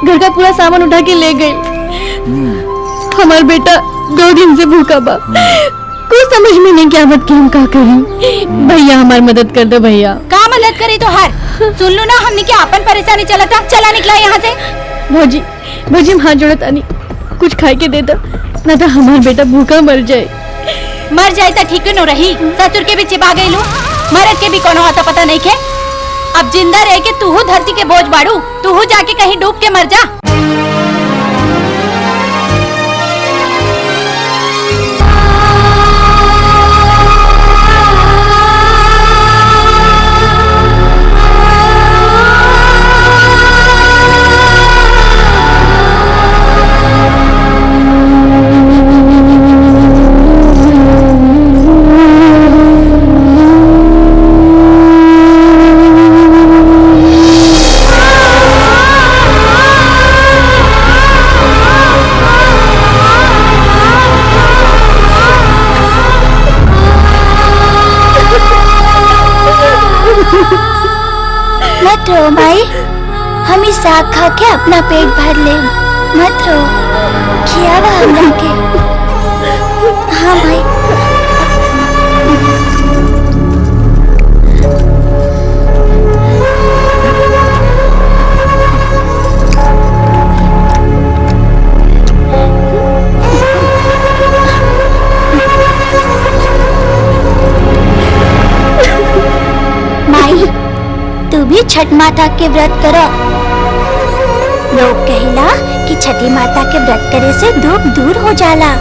घर का पूरा सामान उठा के ले गए हमारा बेटा 2 दिन से भूखा बा कुछ समझ में नहीं क्या बात की हम का करी भैया हमारी मदद कर दो भैया का मदद करी तोहार सुन लो ना हमने क्या अपन परेशानी चलता चला निकला यहाँ से भौजी भौजी हम हाथ जोड़ता नहीं कुछ खाए के दे दो ना तो हमारा बेटा भूखा मर जाए तो ठीक न रही ससुर के भी चिपा गई लू मरद के भी कोनो आता पता नहीं खे अब जिंदा रह के तू धरती के बोझ बाड़ू तू जाके कहीं डूब के मर जा मत रो माई, हम इस साग खा के अपना पेट भर ले। मत रो, खियावा हमरा के। हाँ माई। माई, तू भी छठ माता के व्रत करो। लोग कहिला कि छठी माता के व्रत करे से दुख दूर हो जाला।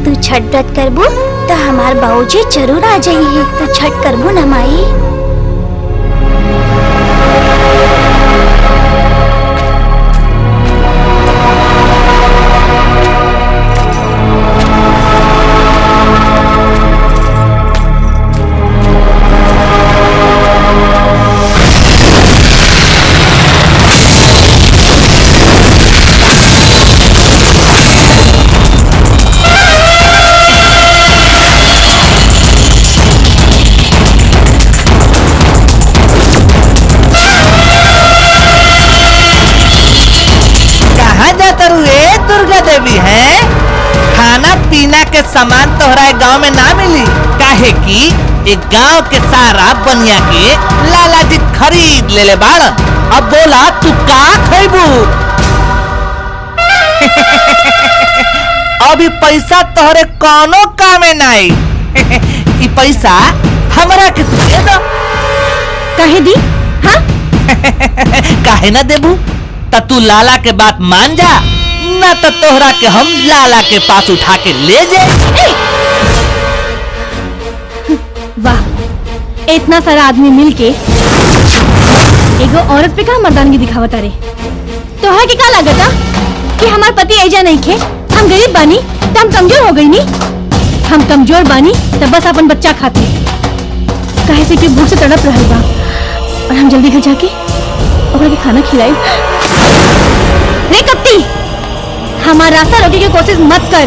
तू छठ व्रत करबू तो हमार बाबूजी जरूर आ जाइए। तू छठ करबू ना माई? दुर्गा देवी है, खाना पीना के सामान तोहरा गांव में ना मिली। काहे कि एक गांव के सारा बनिया के लाला जी खरीद ले बाड़न। अब बोला तू का खैबू? अभी पैसा तोहरे कोनो कामे नहीं। ई पैसा हमरा के दे दो। काहे दी? हाँ? काहे ना देबू? त तू लाला के बात मान जा, ना तो तोहरा के हम लाला के पास उठा के ले जाए। वाह, इतना सारा आदमी मिलके एगो औरत पे का मर्दानगी दिखावत रे। तोहरा के का लागता कि हमार पति ऐजा नहीं खे? हम गरीब बानी तो हम कमजोर हो गई नी? हम कमजोर बानी तो बस अपन बच्चा खाते काहे से कि भूख से तड़प रहल बा, और हम जल्दी घर जाके ओकरा के खाना खिलाई। रे कत्ती, हमार रास्ता रोके की कोशिश मत कर,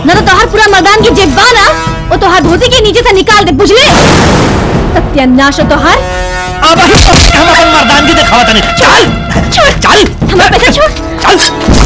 न तो तोहार पूरा मर्दान की जेबा ना वो तोहार धोती के नीचे से निकाल दे, बुझले? सत्यानाश हो तोहार। अब हम अपन मर्दान की दिखावत नहीं। चल छोड़, चल हमारा पैसा छोड़। चल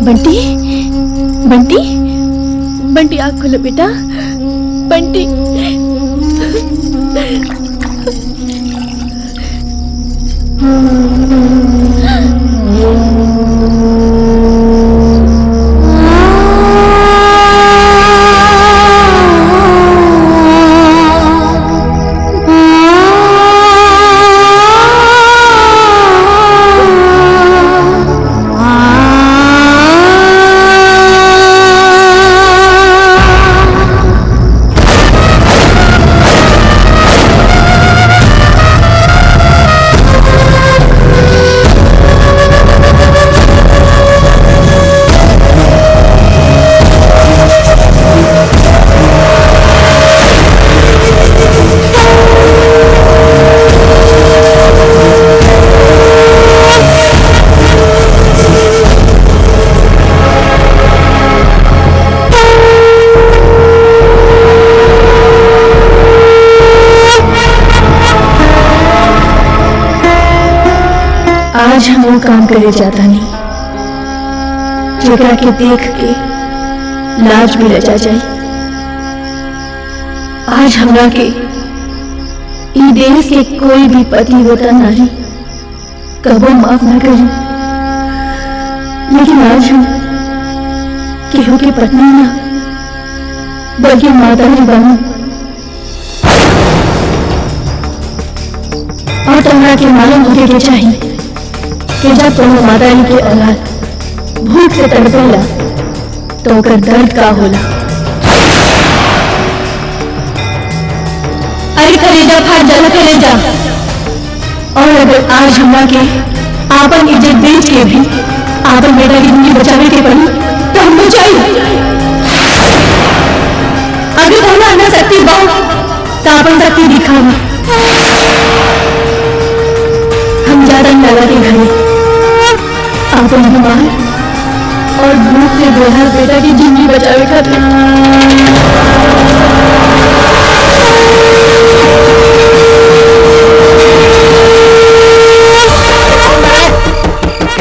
बंटी बंटी बंटी आँख खोलो बेटा। बंटी आज हम वो काम करे जाता नहीं जेकरा के देख के लाज भी रचा जाए। आज हमरा के ई देश के कोई भी पतिव्रता नारी कबो माफ न करी, लेकिन आज हम केहू के पत्नी ना बल्कि माता ही बनू। और तमरा के मालूम होके के चाहिए कि जब तुम माता के औलाद भूख से तड़पेला तो ओकर दर्द का होला। अरे कलेजा फाट जाला कलेजा। और अगर आज हमरा के आपन इज्जत बेच के भी आपन बेटा की जिंदगी बचावे के पड़ी तो हम बचाई। अगर हमरा अंदर शक्ति बा तो आपन शक्ति दिखावा। हम ज्यादा लगा के घरे आपन बीमार और भूख से बेहाल बेटा की जिंदगी बचावे खातिर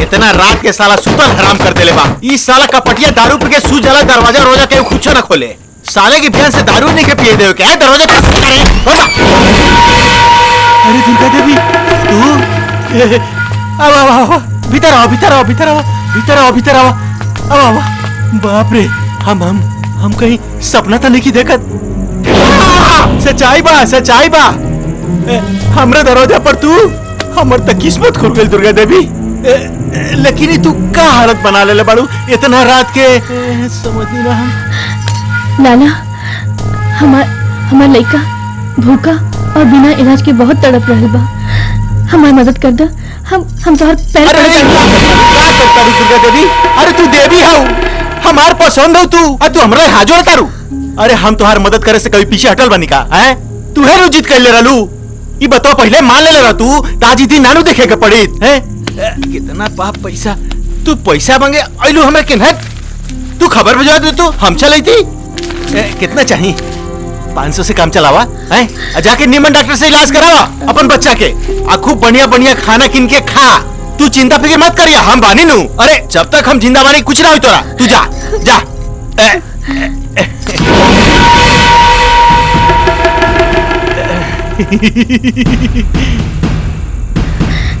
इतना रात के साला सुतल हराम कर देले बा। ई साला कपटिया दारू पी के सू जाला दरवाजा रोजा के कुछ न खोले। साले की बहन से दारू नहीं के पिए दे क्या दरवाजा कैसे करे? अरे दुर्गा देवी तू आओ आओ आओ भीतर आओ भीतर आओ भीतर आओ भीतर आओ भीतर आओ आओ आओ। बाप रे हम कहीं सपना तो नहीं की देखत। सच्चाई बा हमरा दरवाजा पर तू हमर तक किस्मत खुल गई दुर्गा देवी। लेकिन तू का हालत बना ले बाड़ू इतना रात के समझ नहीं रहा। लाला हमार लड़का भूखा और बिना इलाज के बहुत तड़प रहा बा। हमारी मदद कर दो। हम तोहर पैर दुर्गा देवी। अरे तू देवी हो हमार पसंद हो तू और तू हमरा हाथ जोड़ तारू। अरे हम तुम्हार मदद करे से कभी पीछे हटल बनी का है? तू है रुजित कर ले रहलू। ये बताओ पहले मान ले रहा तू ताजी दिन नानू देखे के पड़ी है। कितना पाप पैसा तू पैसा मांगे आइलू हमें किन्हत। तू खबर भिजवा दे तू हम चली थी। कितना चाहिए? 500 से काम चलावा है? जाके नीमन डॉक्टर से इलाज करावा अपन बच्चा के। खूब बढ़िया बढ़िया खाना किन के खा। तू चिंता फिक्र मत करिया हम बानी नू। अरे जब तक हम जिंदा बानी कुछ ना हुई तोरा। तू जा जा।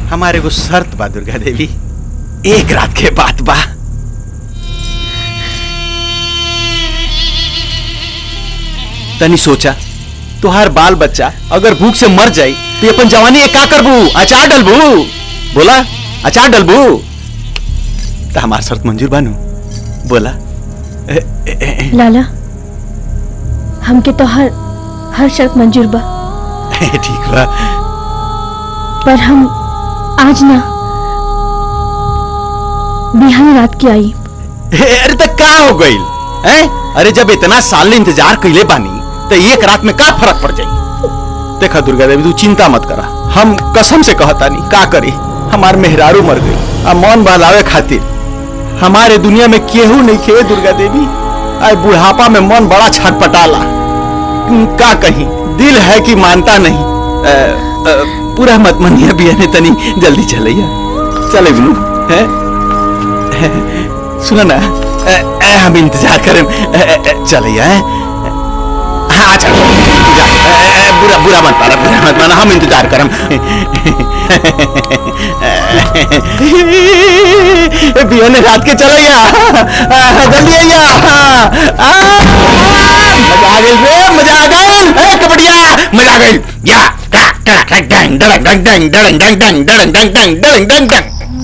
हमारे को शर्त बा दुर्गा देवी। एक रात के बाद बा। तनी सोचा तुहार बाल बच्चा अगर भूख से मर जाए तो अपन जवानी का करबू? अचार डलबू? बोला अचार डलबू? तो हमार शर्त मंजूर बानू? बोला। लाला हमके तो हर शर्त मंजूर बा। ठीक बा। पर हम आज ना बिहान रात की आई। अरे तो का हो गई? अरे जब इतना साल इंतजार कैले बानी तो एक रात में का फर्क पड़ जाई? देखा दुर्गा देवी तू चिंता मत करा। हम कसम से कहता नहीं का करी हमार मेहरारू मर गई। आ मौन बहलावे खातिर हमारे दुनिया में केहू नहीं खे दुर्गा देवी। आए बुढ़ापा में मन बड़ा छटपटाला। का कहीं दिल है कि मानता नहीं। पूरा मत मनिया भी है तनी जल्दी चलैया। चले बिनू है सुनो ना हम इंतजार करें चलिए हाँ अच्छा बुरा बुरा मत माना हम इंतजार करम बिया ने रात के चले जल्दी आइया मजा आ गई कबड्डिया मजा आ गई या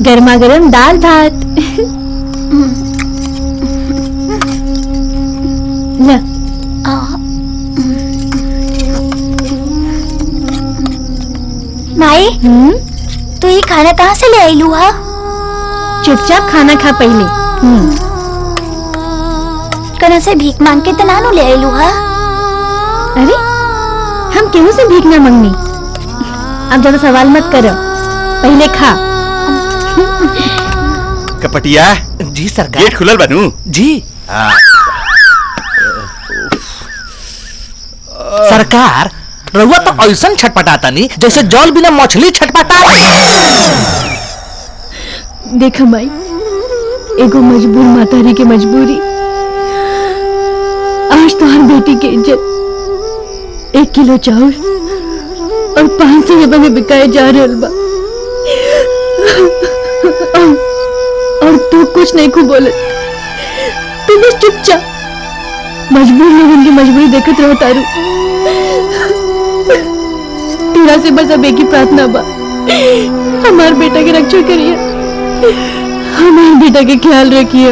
गर्मा गर्म दाल भात ल माई तू ये खाना कहाँ से ले आई लू हा? चुपचाप खाना खा पहले। कना से भीख मांग के तो नानू ले आई लू हा? अरे हम केहू से भीख ना मांगनी। अब ज्यादा सवाल मत करो, पहले खा। कपटिया जी सरकार। गेट खुलल बनू जी सरकार रउआ तो ऐसा छटपटाता नहीं जैसे जल बिना मछली छटपटा। देखा माई, एगो मजबूर मातारी के मजबूरी आज तो हर बेटी के इज्जत 1 किलो चावल और 500 रुपए में बिकाए जा रहल बा। और तू कुछ नहीं को बोले, तू बस चुपचाप मजबूर लोगों की मजबूरी देखत रहो तारू। तेरा से बस अब एक ही प्रार्थना बा, हमार बेटा के रक्षा करिए, हमारे बेटा के ख्याल रखिए।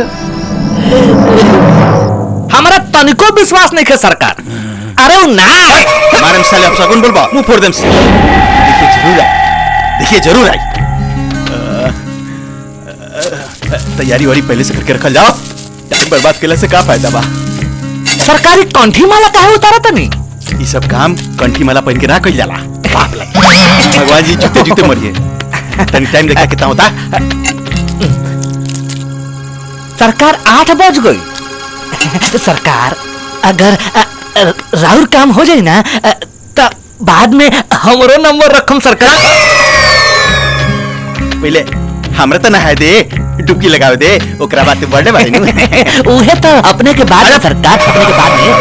हमारा तनिको विश्वास नहीं है सरकार। अरे वो ना मारम साले अब सगुन बोलबा मुंह फोड़ देम से। देखिए जरूर आई तैयारी वारी पहले से करके रखल जाओ। टाइम बर्बाद केला से का फायदा बा? सरकारी कंठी माला काहे उतारा तनी? ये सब काम कंठी माला पहन के ना कइल जाला। बाप रे भगवान जी जूते जूते मरिए। तनी टाइम देखा कितना होता? सरकार 8 बज गई। सरकार अगर राउर काम हो जाए ना तो बाद में हमरो नंबर रखम सरकार। पहले हमरा तो नहाए दे, डुबकी लगावे दे, ओकरा बाद बर्थडे बाई नु। उहे तो अपने के बाद सरकार, अपने के बाद में।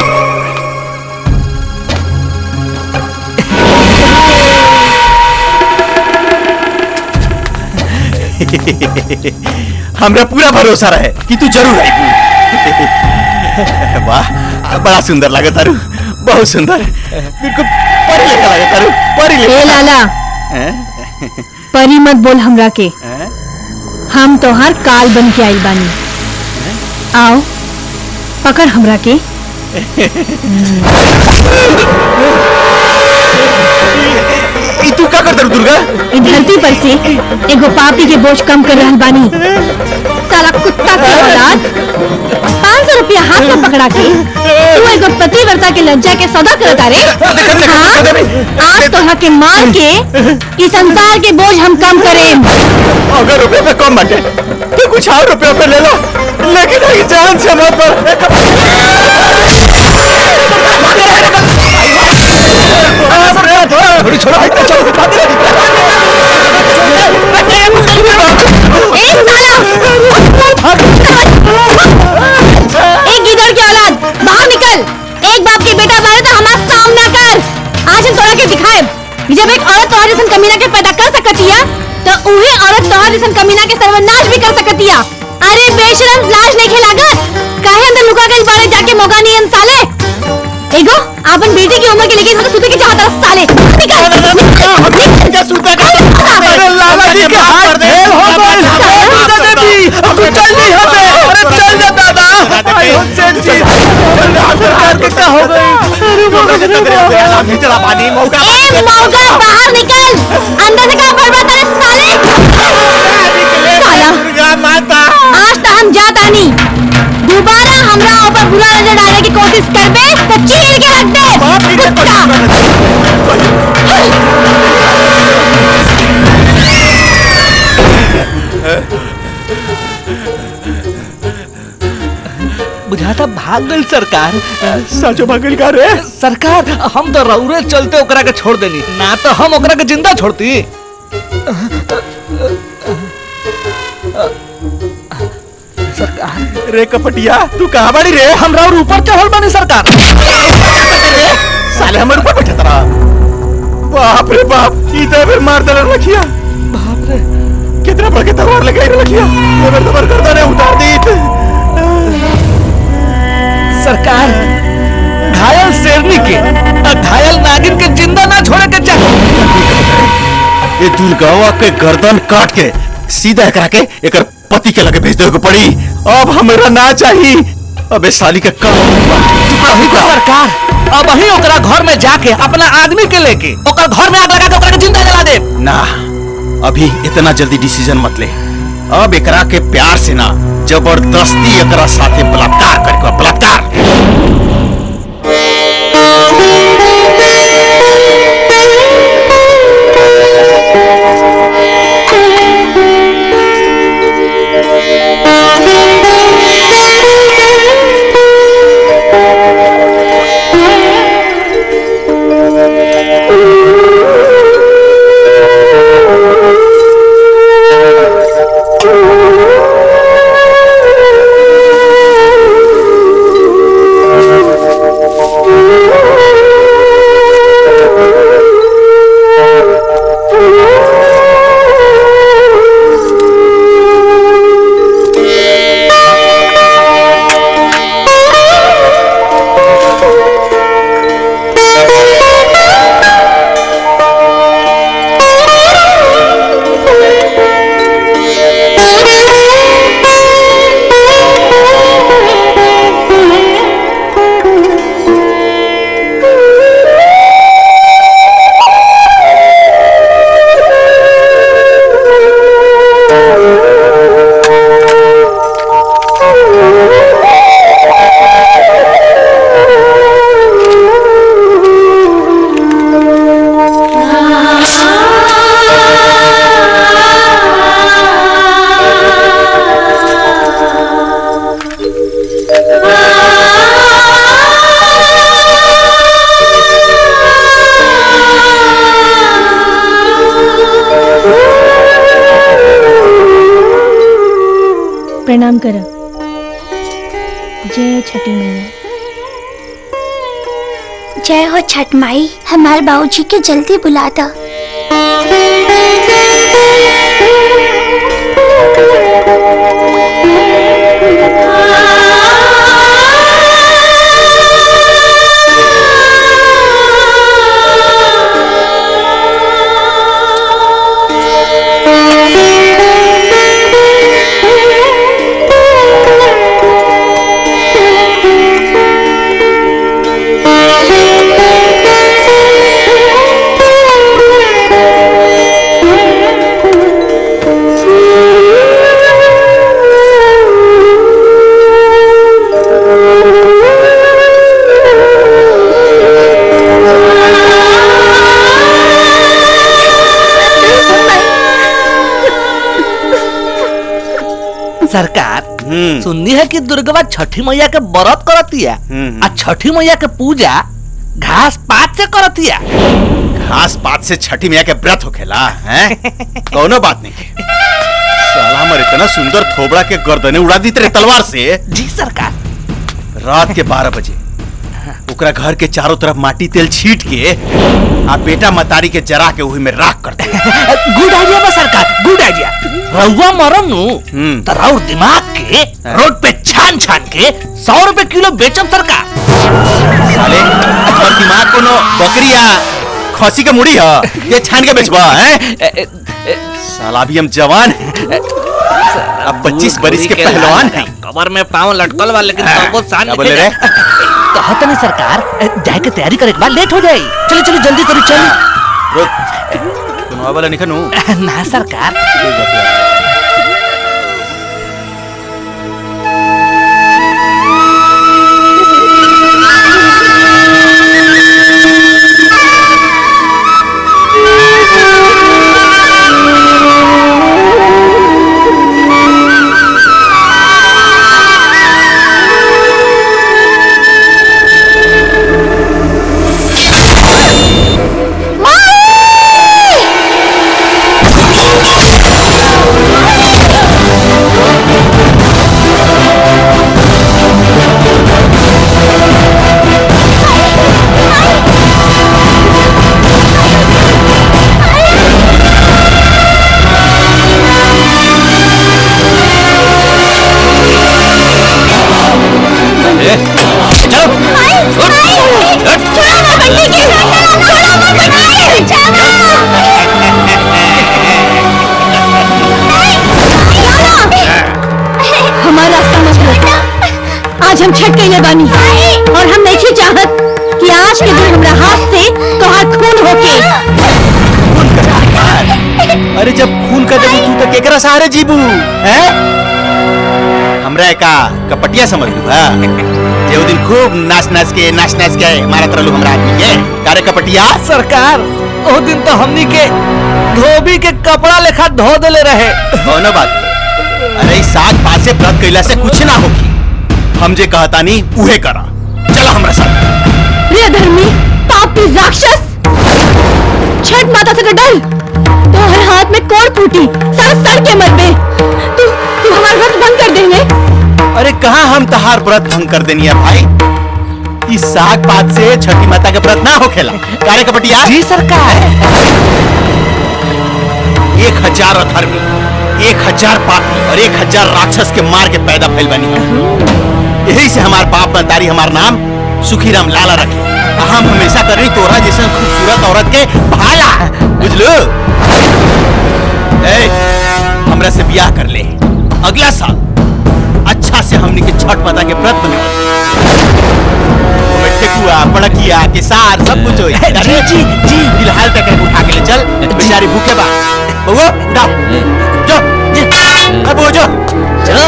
हमरा पूरा भरोसा रहे कि तू जरूर आई। वाह बड़ा सुंदर लगा तारू, बहुत सुंदर, बिल्कुल परी लेखा लगा तारू, परी लेखा। ए लाला परी मत बोल हमरा के, हम तोहार काल बन के आइल बानी। आओ पकड़ हमरा के। तू क्या करता दुर्गा? इस धरती पर से एगो पापी के बोझ कम कर रहल बानी। साला कुत्ता के औलाद, 500 रुपया हाथ में पकड़ा के तू एगो पतिव्रता के लज्जा के सौदा करता रे। हाँ? आज तोहरा के मार के इस संसार के बोझ हम कम करें। अगर रुपये पे कम बाटे तो कुछ और रुपये पे ले लो, लेकिन ये जान से मत पर। थोड़ी छोड़ो ए गिदड़ की औलाद, बाहर निकल। एक बाप के बेटा मारे तो हमारा सामना कर। आज हम तोरा के दिखाए जब एक औरत तोहर जैसन कमीना के पैदा कर सकतिया तो उही औरत तोहर जैसन कमीना के सर्वनाश भी कर सकतिया। अरे बेशरम, लाज नहीं खेलागत, काहे अंदर लुका गई बारे जाके मोगा नहीं साले। एगो आपन बेटी की उम्र के लेके इसको सुते के चाहता साले। निकल क्या सुता का? अरे लाला जी के हाथ फेल हो गए। देवी तू चल नहीं हसे। अरे चल जा दादा। हुसैन जी कितना हो गई? अरे चला पानी मौका। ए मौका बाहर निकल, अंदर से क्या बड़बड़ा साले। साला माता आज तो हम जाता नहीं, दोबारा हमरा ऊपर बुरा नजर डालने की कोशिश करबे तो चीर के रख दे कुत्ता। बुझाता भाग गई सरकार। साचो भागल का रे? सरकार हम तो रउरे चलते ओकरा के छोड़ देनी, ना तो हम ओकरा के जिंदा छोड़ती। सरकार। रे कपटिया तू कहाँ बाड़ी रे? हमरा और ऊपर चढ़ल बानी सरकार। साले हमर ऊपर बैठा तरा। बाप रे बाप, ई तो फिर मार दलर रखिया। बाप रे, कितना बड़ के तलवार लगाई रखिया। एबर तो गर्दन उतार दी। सरकार घायल शेरनी के घायल नागिन के जिंदा ना छोड़े के चाहिए। ये दुर्गावा के गर्दन काट के सीधा करा के एकर पति के लगे भेज देवे को पड़ी। अब हमरा ना चाहिए। अबे साली के काम सरकार अब वही ओकरा घर में जाके अपना आदमी के लेके ओकर घर में आग लगा के ओकरा के जिंदा जला दे। ना, अभी इतना जल्दी डिसीजन मत ले। अब एकरा के प्यार से ना, जबरदस्ती एकरा साथे बलात्कार करके बलात्कार। प्रणाम करो। जय छठी मैया। जय हो छठ माई, हमारे बाबूजी के जल्दी बुला दो। सरकार सुननी है कि दुर्गवा छठी मैया के व्रत करतिया आ छठी मैया के पूजा घास पात से करतिया। घास पात से छठी मैया के व्रत होखेला हैं? कौनो बात नहीं के। साला हमर इतना सुंदर थोबड़ा के गर्दने उड़ा दी तेरे तलवार से। जी सरकार। रात के 12 बजे ओकरा घर के चारों तरफ माटी तेल छीट के आ बेटा मतारी के जरा के वही में राख कर दे। गुड आइडिया बा सरकार, गुड आइडिया। रहुआ मरम नु त राउर दिमाग के रोड पे छान छान के 100 रुपए किलो बेचम सरकार। साले और दिमाग को नो बकरिया खसी के मुड़ी है ये छान के बेचबा हैं? साला भी हम जवान अब 25 बरिस के पहलवान हैं। कमर में पाँव लटकल बा लेकिन तबो सान क्या बोले रे? कहत नहीं सरकार, जाए के तैयारी करे के बाद लेट हो जाई। चलो चलो जल्दी करी चल। रुक, सुनवा वाला निकनू ना सरकार। माँ! अरे जब खून कर देबू तू तो केकरा सहारे जीबू हैं? हमरा का कपटिया समझ लू जे वो दिन खूब नाच नाच के मारत रहलू हमरा आदमी के कारे कपटिया। सरकार ओ दिन तो हमनी के धोबी के कपड़ा लेखा धो देले रहे। कौनो बात नहीं। अरे इस साग पात से व्रत कैला से कुछ ना होगी। हम जे कहता नहीं उहे करा। चला हमरा साथ। रे धर्मी पापी राक्षस, छठ माता से डर। तो हर हाथ में कोड़ फूटी, सब सड़ के मर बे। तू हमारा व्रत भंग कर देंगे। अरे कहाँ हम तहार व्रत भंग कर देनी है भाई। इस साग पात से छठी माता के व्रत ना होखेला। कारे कपटिया? जी सरकार। 1000 अधर्मी, 1000 पापी और 1000 राक्षस के मार के पैदा फैल बनी है। यही से हमार बाप महतारी हमार नाम सुखीराम लाला रखे। हम हमेशा करी तोरा जैसे खूबसूरत औरत के भाला, बुझलो? हमरा से ब्याह कर ले, अगला साल अच्छा से हमनी के छठ माता के व्रत बना। ठेकुआ, पड़किया, केसार सब कुछ होई। जी जी जी। फिलहाल तक उठा के ले चल, बेचारी भूखे बा। बउआ उठाओ, जो अब वो जो चलो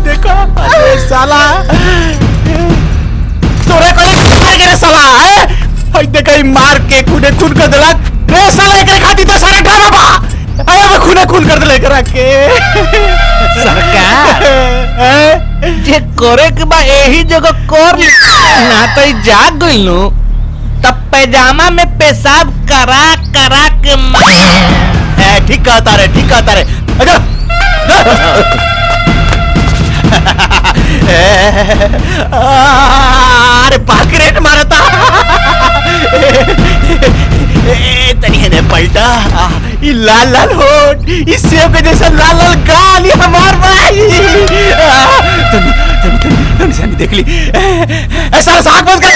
देखा अरे साला तोरे कोई गिरे साला है हई देखा मार के खूने खून कर देलक रे साला एकरे खाती तो सारा ड्रामा बा। अरे मैं खूने खून कर देले करा के। सरकार जे करे के बा यही जगह कर ना तो जाग गइलू तब पैजामा में पेशाब करा करा के ठीक कहता रे अरे पाकरेट मारता तनी ने पलटा लाल लाल होठ इस सेब के जैसा लाल लाल गाल हमार भाई तनी देख ली ऐसा साग बंद कर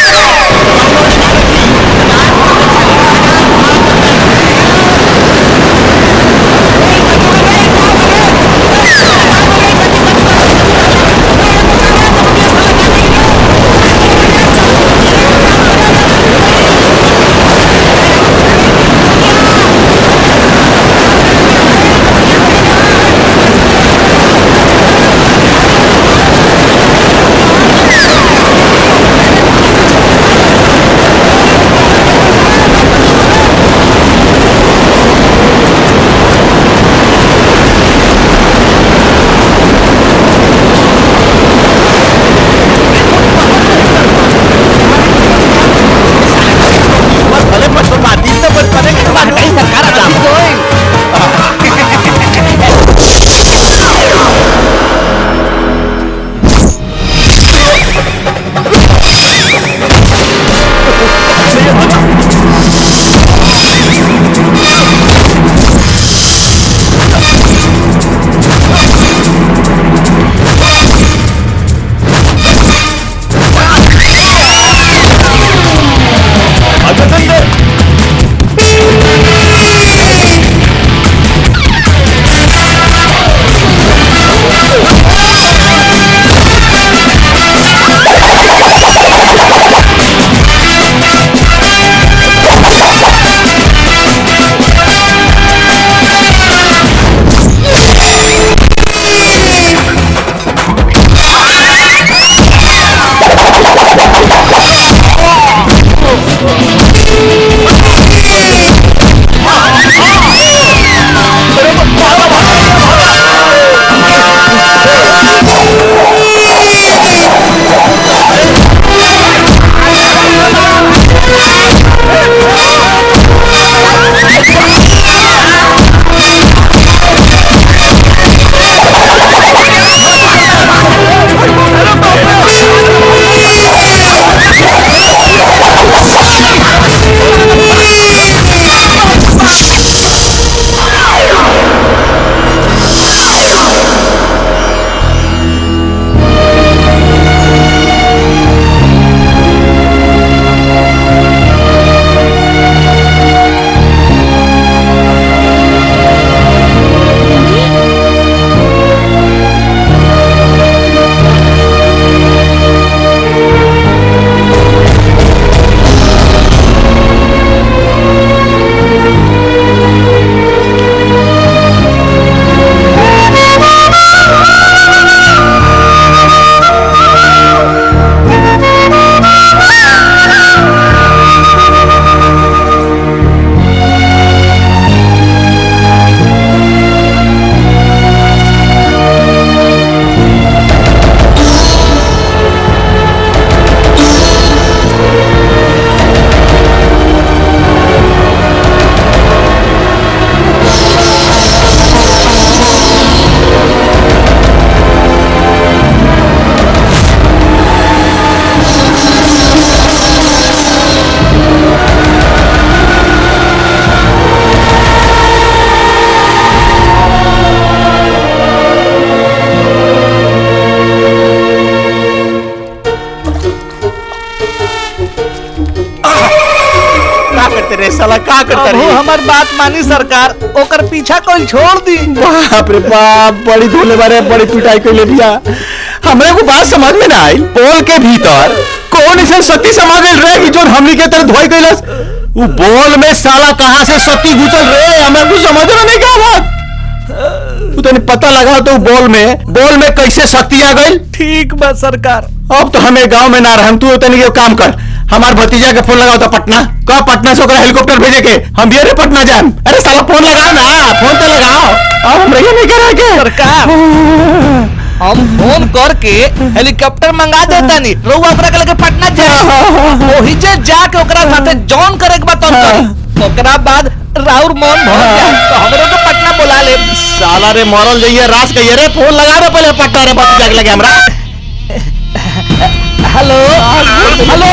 करते रे साला का करता रे? हमार बात मानी सरकार, ओकर पीछा कोई छोड़ दी। बाप रे बाप, बड़ी धोले बारे, बड़ी पिटाई कर ले दिया। हमरे को बात समझ में ना आई। बोल के भीतर कौन ऐसा सती समा गइल रे कि जो हमनी के तरह धोई गइलस? वो बोल में साला कहां से सती घुसल रे? हमें कुछ समझ में नहीं क्या बात। तू तने पता लगा तो बोल में कैसे शक्ति आ गई? ठीक बा सरकार। अब तो हमें गांव में ना रहम, तू तने ये काम कर, हमार भतीजा के फोन लगाओ तो पटना, कहा पटना से ओकरा हेलीकॉप्टर भेजे के, हम भी पटना जाम। अरे साला फोन लगाओ ना, फोन तो लगाओ। अब हम रहिए नहीं करा के सरकार, हम फोन करके हेलीकॉप्टर मंगा देता नहीं, रउआ ओकरा के लेके पटना जाए, वही जे जाके ओकरा साथे जॉन करे के बात कर, ओकरा बाद राउर मन भर जाए तो हमरो को पटना बुला ले। साला रे मरल जाइए रास कहिए रे, फोन लगा रे पहले पटना रे भतीजा के लगे हमरा। हेलो हेलो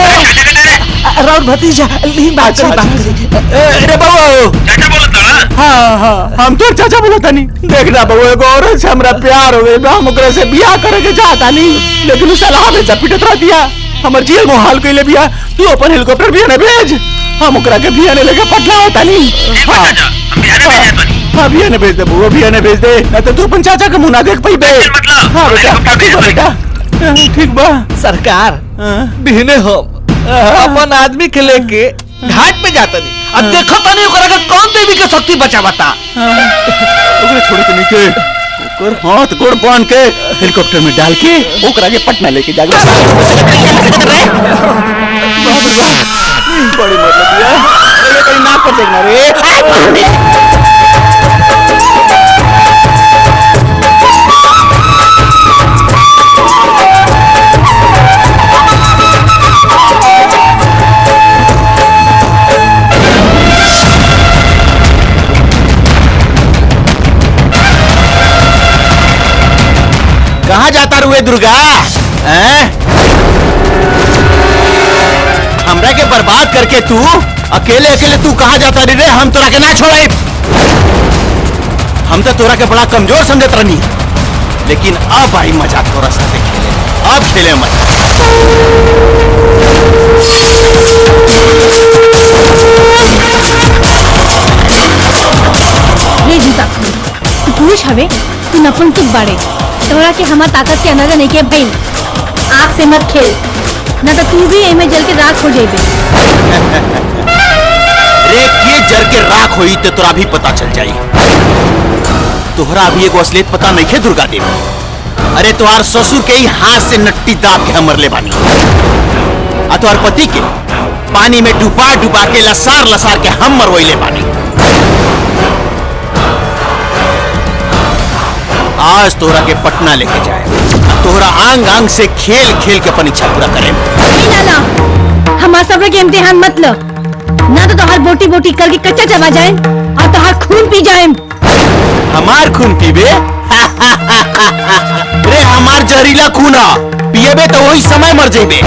राउर भतीजा ली बात करी। अरे बाबू चाचा बोलता ना? हाँ हम तो चाचा बोलता नहीं। देखना बाबू, एगो औरत से हमरा प्यार हो गई, हम ओकरा से बियाह करे के चाहता नहीं, लेकिन उस सलाह में पिटत रह दिया, हमर जेल में हाल कइले बिया। तू अपन हेलीकॉप्टर भी ने भेज, हम ओकरा के बिया ने लेके पटना होता नहीं। हाँ बिया ने भेज दे बुआ, बिया ने भेज दे, नहीं तो तू अपन चाचा के मुंह ना देख पाई बे। हाँ बेटा ठीक बा सरकार। बिहने हम अपन आदमी के लेके घाट पे जाता नहीं, अब देखो तो नहीं ओकरा के कौन देवी के शक्ति बचावता। ओकरा छोड़ के नहीं के ओकर हाथ गोड़ बांध के हेलीकॉप्टर में डाल के ओकरा के पटना लेके जागे। बड़ी मतलब दिया ये कहीं नाक पर देखना रे। कहाँ जाता रुए दुर्गा? हमरा के बर्बाद करके तू अकेले अकेले तू कहाँ जाता रे? हम तोरा के ना छोड़े, हम तो तोरा के बड़ा कमजोर समझत रहनी, लेकिन अब आई मजा तोरा साथे खेले, अब खेले मजा। रे जीता तू पुरुष हवे, तू नपुंसक बाड़े, तोरा के हमार ताकत के अंदाजा नहीं के भइल। आँख से मत खेल, ना तो तू भी एमे जल के राख हो जाइबे। रे के जर के राख होई तो तोरा भी पता चल जाई। तोहरा भी एगो असलियत पता नहीं है दुर्गा देवी। अरे तोहार ससुर के ही हाथ से नट्टी दाब के हम मरले बानी, आ तोहार पति के पानी में डुबा डुबा के लसार लसार के हम मरवैले बानी। आज तोहरा के पटना लेके जाए, तोहरा आंग आंग से खेल खेल के अपन इच्छा पूरा करे। ना हमार सब्र के इम्तिहान मत लो, ना तो तोहार बोटी बोटी करके कच्चा चबा जाए और तोहार खून पी जाए। हमार खून पीबे? रे हमार जहरीला खून पिएबे तो वही समय मर जेबे।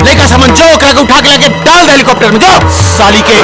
लेका समझ जो ओकरा के उठा के लेके डाल दे हेलीकॉप्टर में, जो साली के।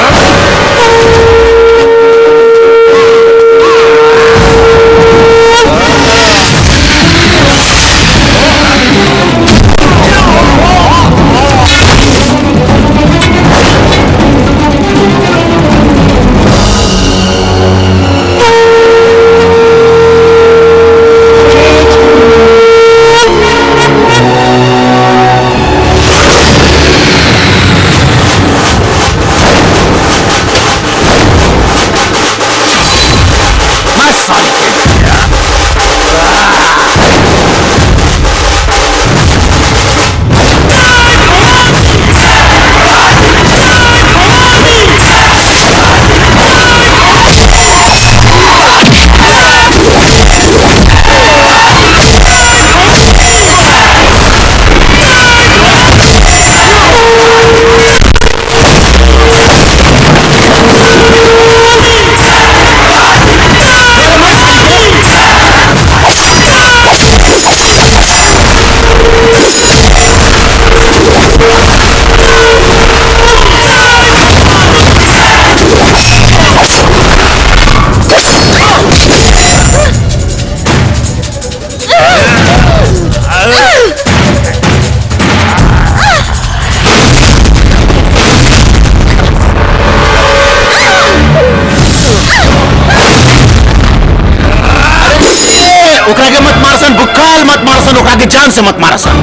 के जान से मत मारा सन,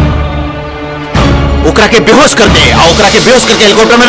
ओकरा के बेहोश कर दे और ओकरा के बेहोश करके हेलीकॉप्टर में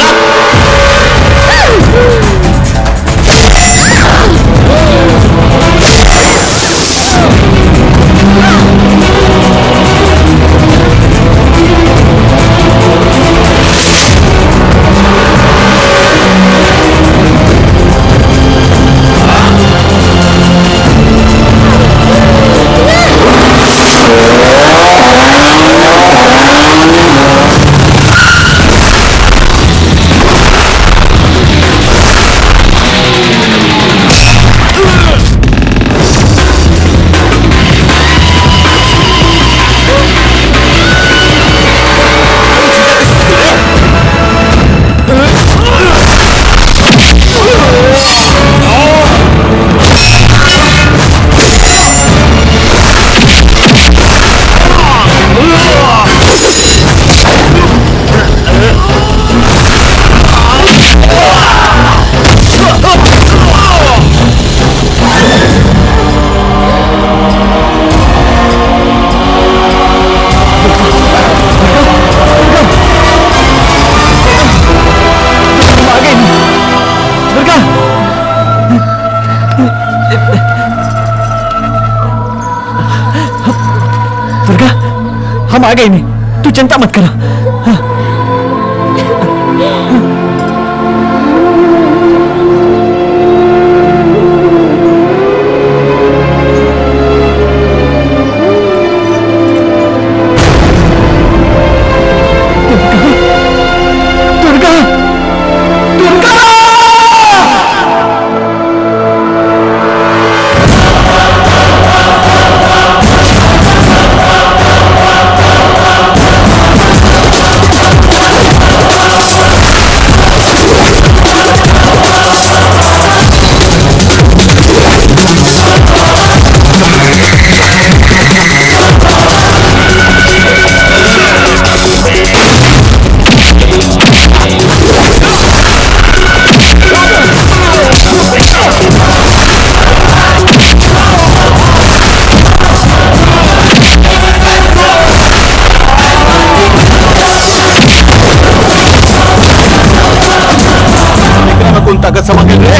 हम आ गए नहीं, तू चिंता मत करा। ताकत समा के रे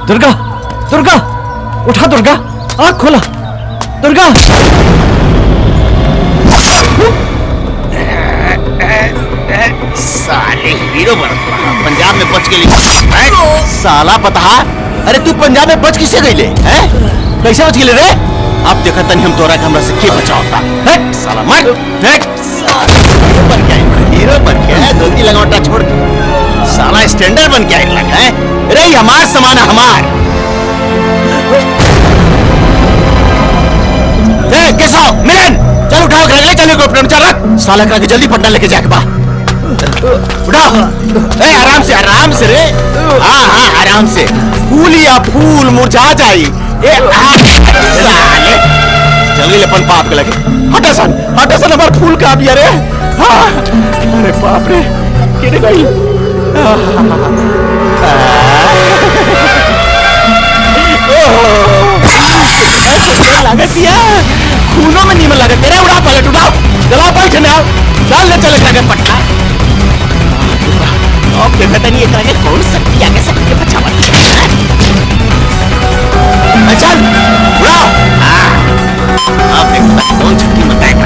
दुर्गा, दुर्गा, उठा दुर्गा, आँख खोला, दुर्गा। साले हीरो बन रहा, पंजाब में बच के लिए साला पता। अरे तू पंजाब में बच किसे गई ले? कैसे बच गई रे? अब देखा तनी हम तोरा के हमरा से के बचावता है। साला मत हीरो बन के हीरो बन के धोती लगावटा छोड़ के साला स्टैंडर्ड बन के लगा है। रे हमार समान हमार कैसा मिलन चल उठाओ ले चल हेलीकॉप्टर चल रख साला करा के जल्दी पटना लेके जाके बा उठाओ। आराम से रे। हाँ हाँ आराम से। फूल या फूल मुरझा जाई। साले जल्दी ले अपन बाप के लगे। हटा सन हमार फूल का भी अरे। हाँ अरे बाप रे किने गई। लागत खूनों में नीमन लागत तेरा। उड़ा पलट उठाओ चला बैठ ना चल ले चले जाकर पटना। अब देखा तनी एक आगे कौन शक्ति आगे सकती है बच्चा बन चल उड़ाओ। अब देखो कौन शक्ति बताएगा।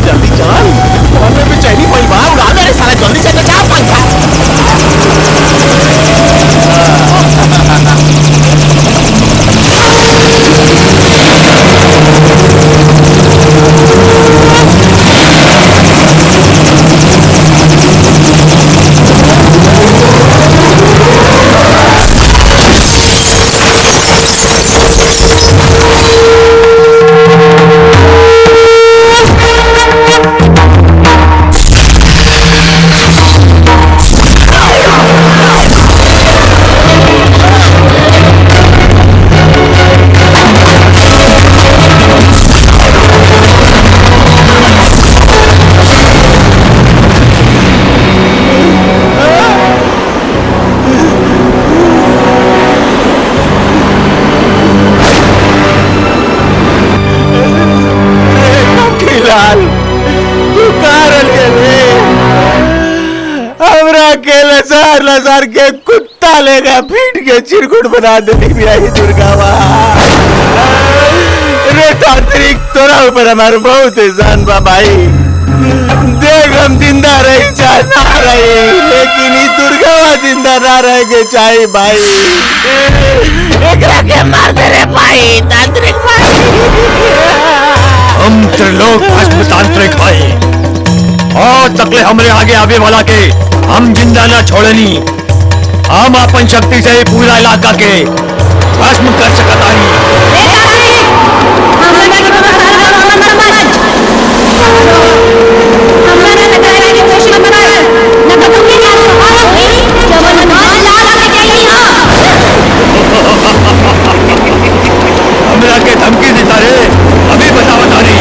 जल्दी चल फोन में बेचैनी पड़ी बा। उड़ा दे साला जल्दी से जा पंखा। लाल तू कारण के ले हमरा के लसार लसार के कुत्ता लेगा पीट के चिरकुट बना देती भी आई दुर्गा माँ। रे तांत्रिक तोरा ऊपर हमारे बहुत एहसान बा भाई। देख हम जिंदा रही चाहे ना रही, लेकिन ये दुर्गा माँ जिंदा ना रह के चाहे भाई। एकरा के मार दे रे भाई तांत्रिक भाई। हम त्रिलोक भस्म तांत्रिक भाई और तकले हमरे आगे आवे वाला के हम जिंदा ना छोड़नी। हम अपन शक्ति से पूरा इलाका के भस्म कर सकता हमरा के धमकी देता रे, अभी बता रही।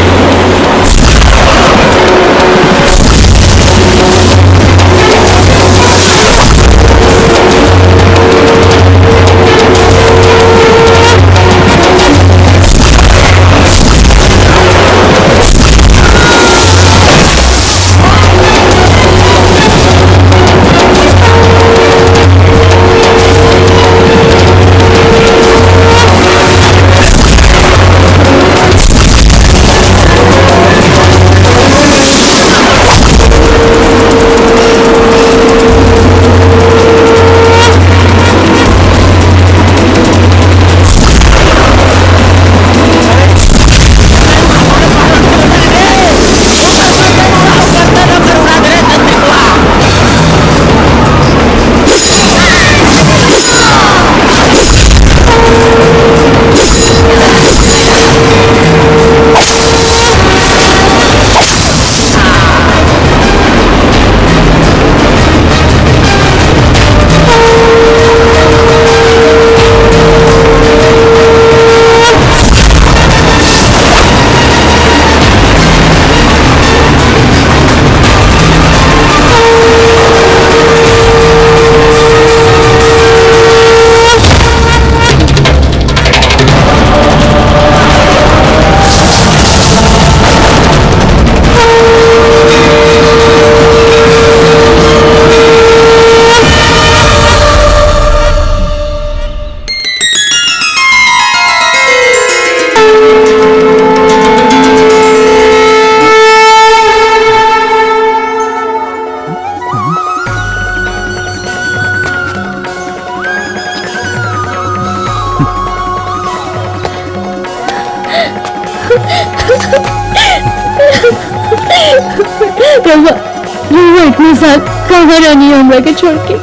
रहुआ इतने साथ कहाँ रहनी हमरा के छोड़ के।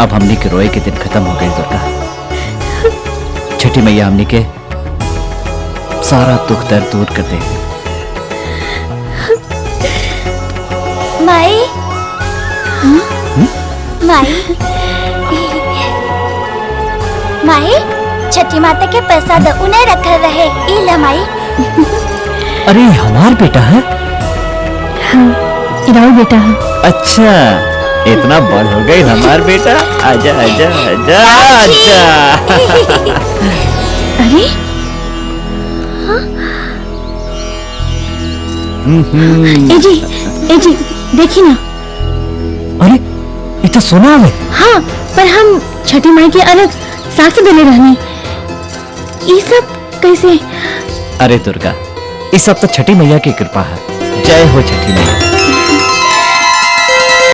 अब हमने के रोए के दिन खत्म हो गए दुर्गा। छठी मैया हमने के सारा दुख दर्द दूर कर दे। माई माई माई छठी माता के प्रसाद उन्हें रखल रहे इला माई। अरे हमार बेटा है? हाँ, इराऊ बेटा है। अच्छा इतना बड़ हो गई हमार बेटा। आजा आजा आजा आजा। अरे ए जी देखी ना। अरे इतना सोना है। हाँ पर हम छठी माई के अलग साथ देने रहनी, ये सब कैसे? अरे दुर्गा, ये सब तो छठी मैया की कृपा है। जय हो छठी मैया।